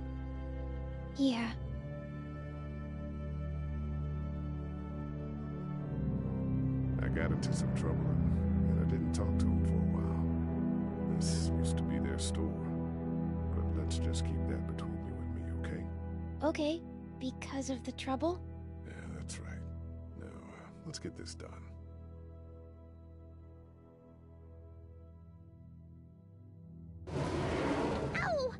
Yeah. I got into some trouble and I didn't talk to them for a while. This used to be their store. But let's just keep that between you and me, okay? Okay, because of the trouble? Yeah, that's right. Now, let's get this done. Ow!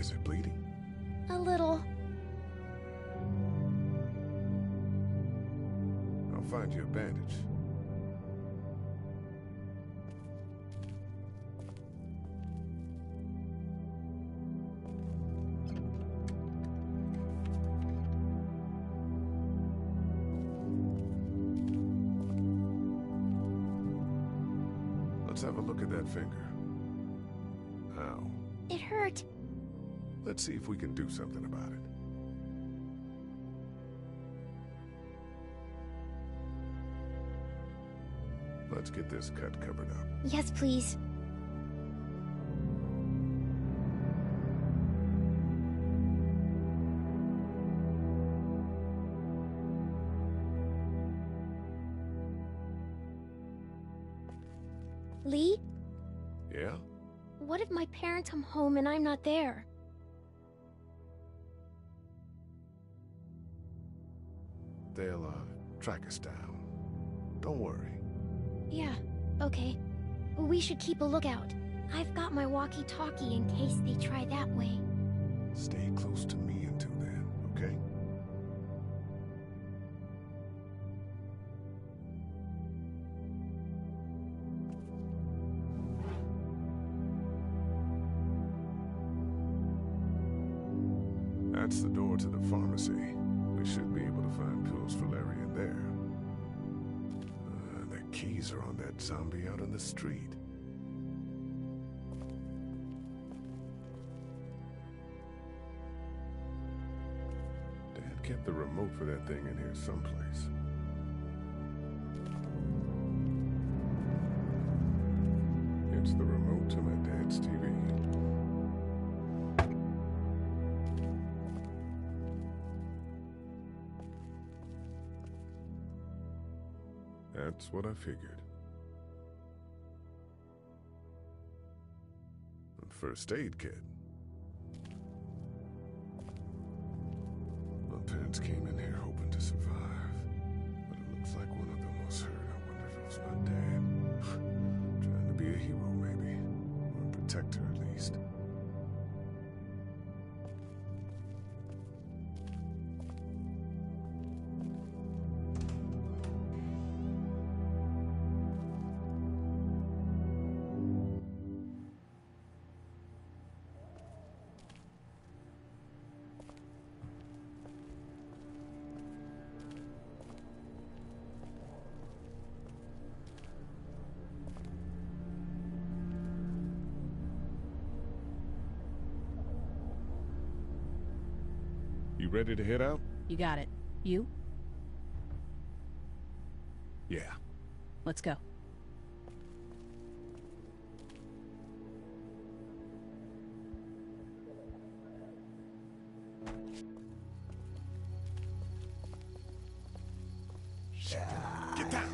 Is it bleeding? A little. I'll find you a bandage. Let's have a look at that finger. Ow. It hurt. Let's see if we can do something about it. Let's get this cut covered up. Yes, please. Lee? Yeah? What if my parents come home and I'm not there? They'll, track us down. Don't worry. Yeah, okay. We should keep a lookout. I've got my walkie-talkie in case they try that way. Stay close to me until then, okay? That's the door to the pharmacy. We should be able to find pills for Larry in there. The keys are on that zombie out on the street. Dad kept the remote for that thing in here someplace. It's the remote to my dad's TV. That's what I figured. First aid kit. My parents came in here hoping to survive, but it looks like one of them was hurt. I wonder if it was my dad. Trying to be a hero, maybe. Or a protector, at least. You ready to head out? You got it. You? Yeah. Let's go. Get down!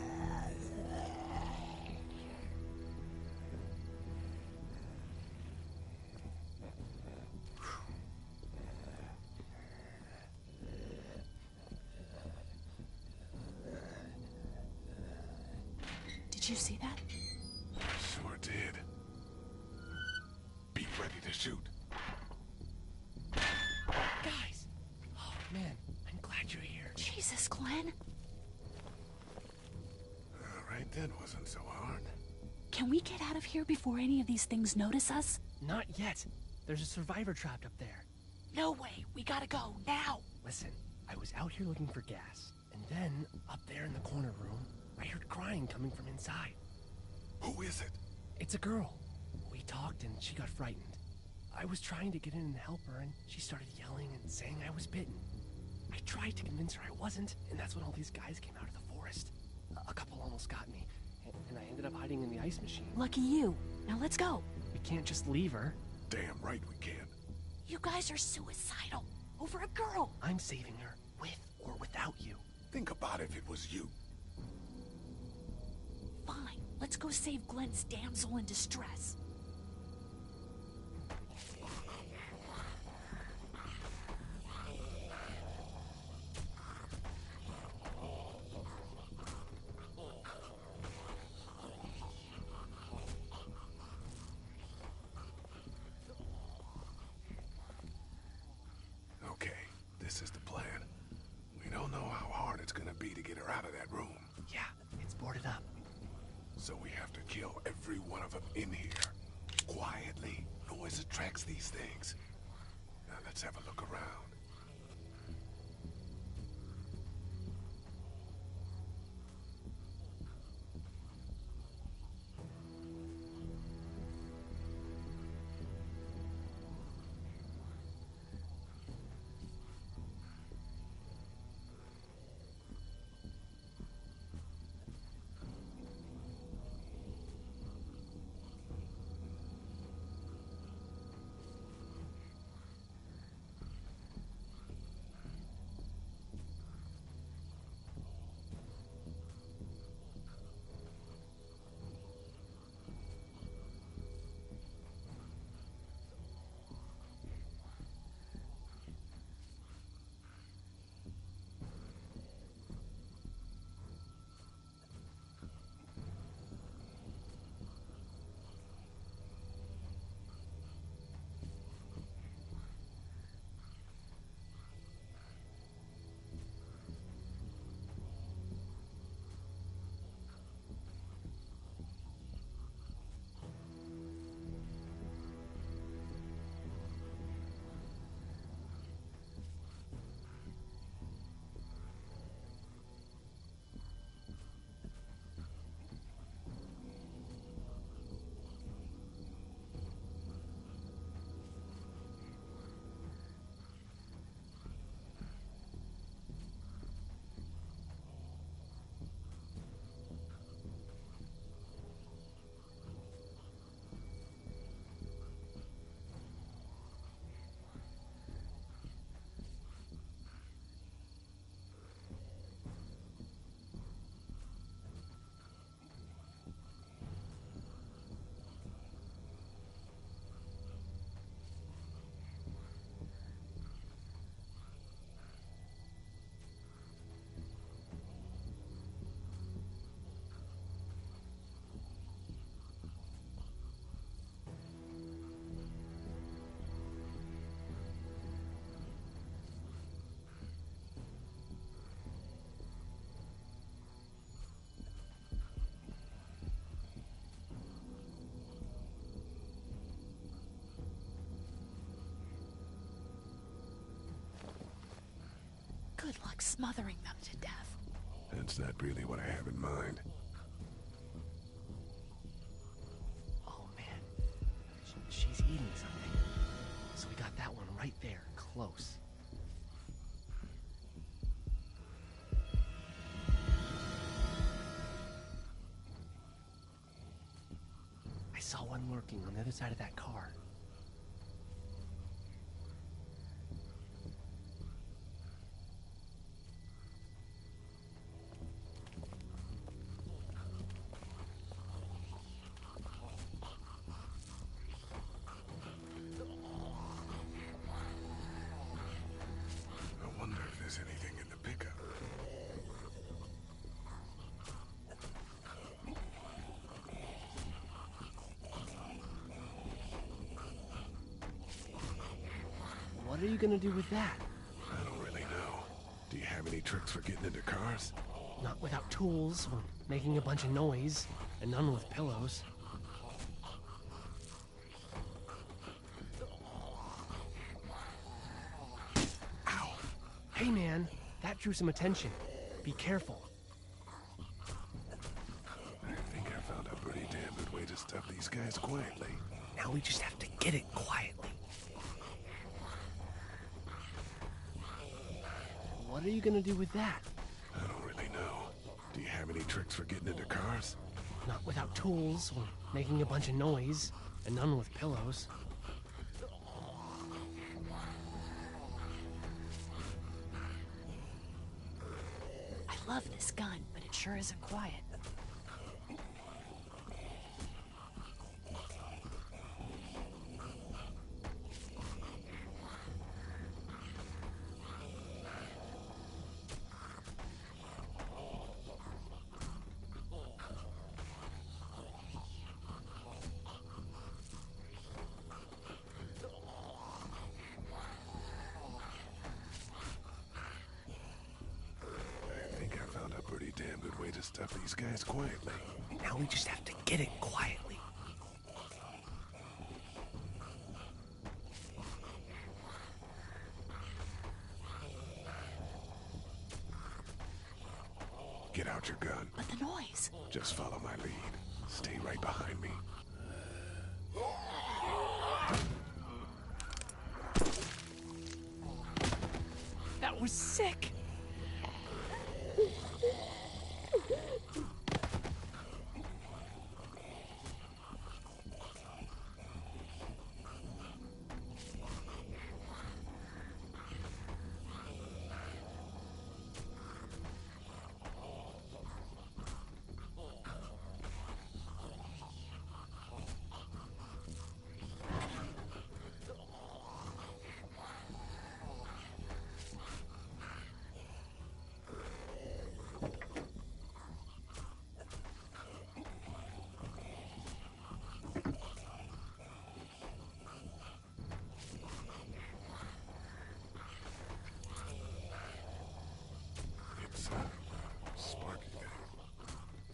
Did you see that? Sure did. Be ready to shoot. Guys! Oh, man, I'm glad you're here. Jesus, Glenn. All right, that wasn't so hard. Can we get out of here before any of these things notice us? Not yet. There's a survivor trapped up there. No way. We gotta go, now. Listen, I was out here looking for gas, and then, up there in the corner room, I heard crying coming from inside. Who is it? It's a girl. We talked and she got frightened. I was trying to get in and help her, and she started yelling and saying I was bitten. I tried to convince her I wasn't, and that's when all these guys came out of the forest. A couple almost got me, and I ended up hiding in the ice machine. Lucky you. Now let's go. We can't just leave her. Damn right we can. You guys are suicidal. Over a girl. I'm saving her, with or without you. Think about if it was you. Fine. Let's go save Glenn's damsel in distress. So we have to kill every one of them in here. Quietly. Noise attracts these things. Now let's have a look around. Good luck smothering them to death. That's not really what I have in mind. Oh, man. She's eating something. So we got that one right there, close. I saw one lurking on the other side of that car. What are you gonna do with that? I don't really know. Do you have any tricks for getting into cars? Not without tools, or making a bunch of noise, and none with pillows. Ow! Hey man, that drew some attention. Be careful. I think I found a pretty damn good way to stop these guys quietly. Now we just have to get it quietly. What are you gonna do with that? I don't really know. Do you have any tricks for getting into cars? Not without tools, or making a bunch of noise, and none with pillows. I love this gun, but it sure isn't quiet. I think I found a pretty damn good way to stop these guys quietly. Now we just have to get it quietly. Get out your gun. But the noise. Just follow my lead. Stay right behind me. That was sick.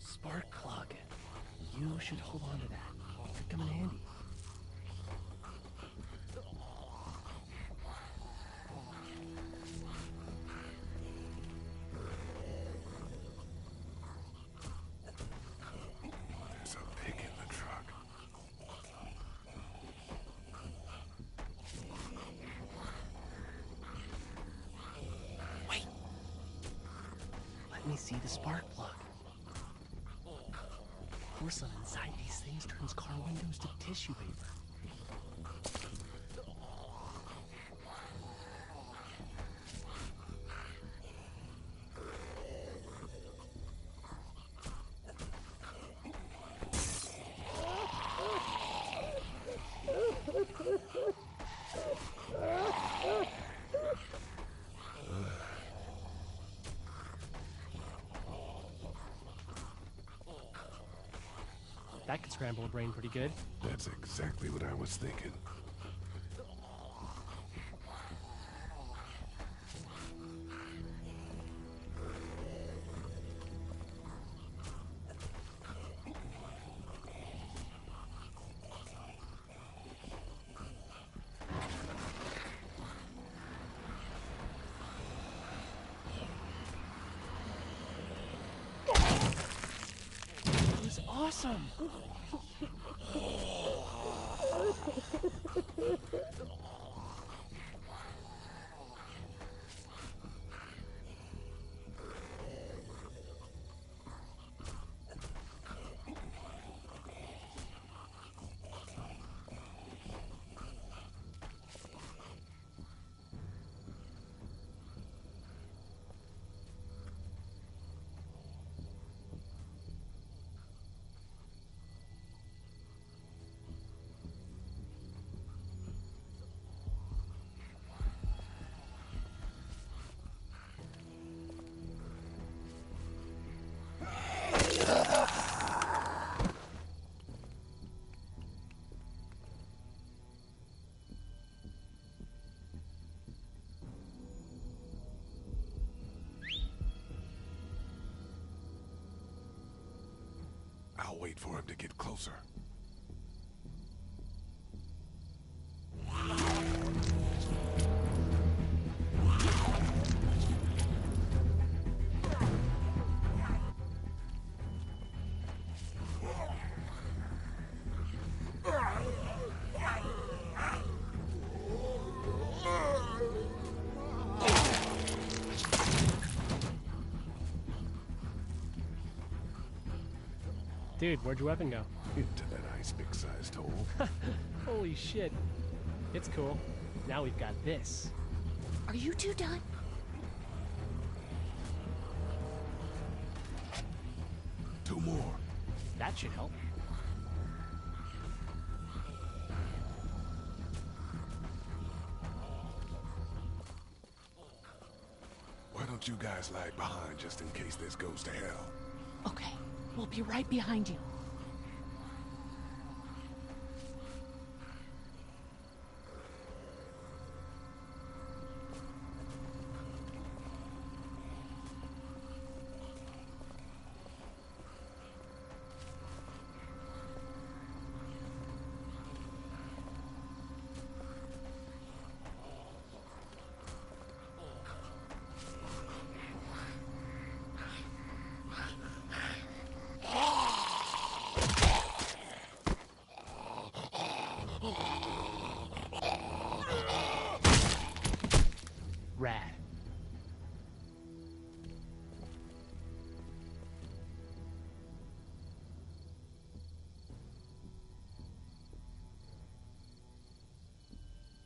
Spark plug. You should hold on to that. It could come in handy. There's a pig in the truck. Wait. Let me see the spark plug. Porcelain inside these things turns car windows to tissue paper. That could scramble a brain pretty good. That's exactly what I was thinking. It was awesome. I'll wait for him to get closer. Dude, where'd your weapon go? Into that ice big-sized hole. Holy shit. It's cool. Now we've got this. Are you two done? Two more. That should help. Why don't you guys lag behind just in case this goes to hell? Okay, we'll be right behind you. Rad.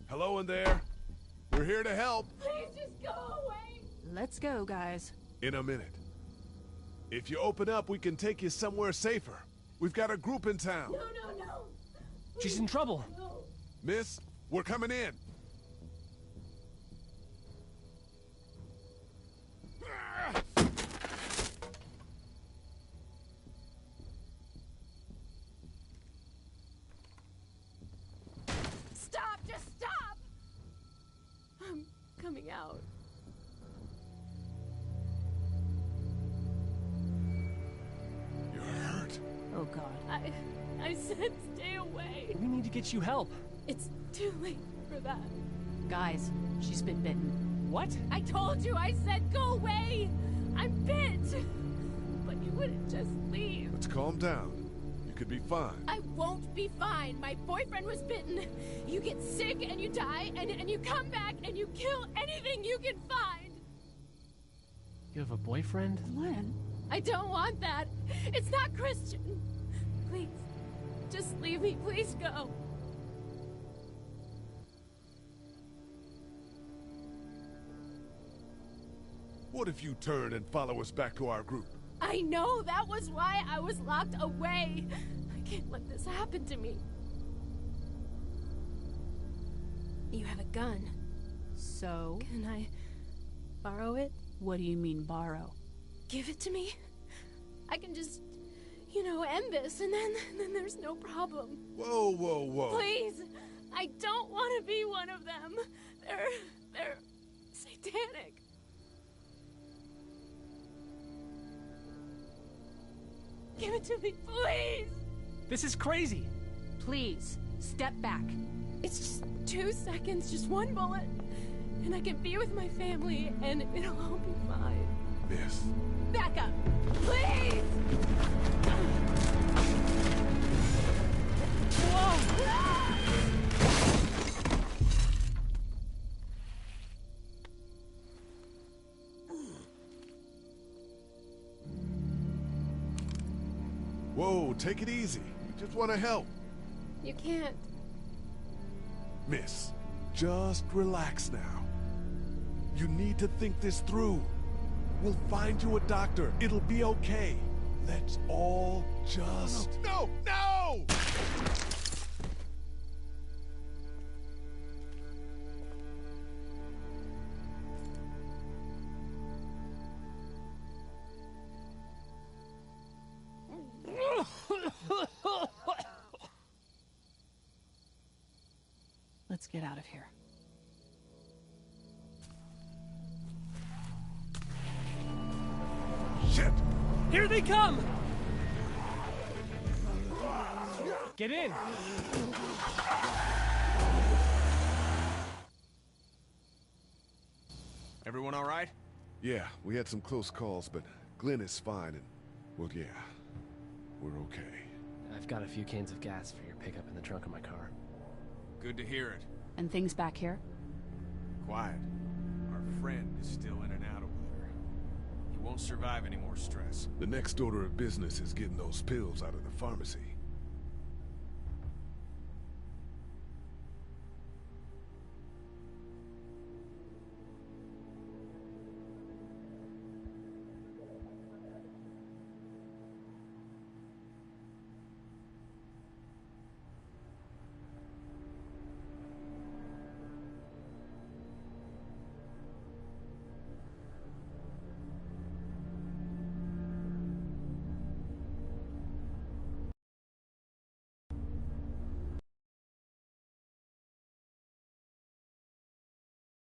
Hello in there. We're here to help. Please just go away. Let's go, guys. In a minute. If you open up, we can take you somewhere safer. We've got a group in town. No. She's in trouble. No. Miss, we're coming in. Stop! Just stop! I'm coming out. You're hurt. Oh, God. I said stay away. We need to get you help. It's too late for that. Guys, she's been bitten. What? I told you, I said go away! I'm bit! But you wouldn't just leave. Let's calm down. You could be fine. I won't be fine. My boyfriend was bitten. You get sick and you die, and you come back and you kill anything you can find. You have a boyfriend? Glenn? I don't want that. It's not Christian. Please, just leave me. Please go. What if you turn and follow us back to our group? I know, that was why I was locked away. I can't let this happen to me. You have a gun. So? Can I borrow it? What do you mean, borrow? Give it to me. I can just, end this, and then there's no problem. Whoa. Please, I don't want to be one of them. They're satanic. Give it to me, please! This is crazy! Please, step back. It's just 2 seconds, just one bullet, and I can be with my family, and it'll all be fine. Miss. Back up, please! Whoa! Whoa, take it easy. We just want to help. You can't. Miss, just relax now. You need to think this through. We'll find you a doctor. It'll be okay. Let's all just... No! Let's get out of here. Shit! Here they come! Get in! Everyone all right? Yeah, we had some close calls, but Glenn is fine and... Well, yeah. We're okay. I've got a few cans of gas for your pickup in the trunk of my car. Good to hear it. And things back here? Quiet. Our friend is still in and out over there. He won't survive any more stress. The next order of business is getting those pills out of the pharmacy.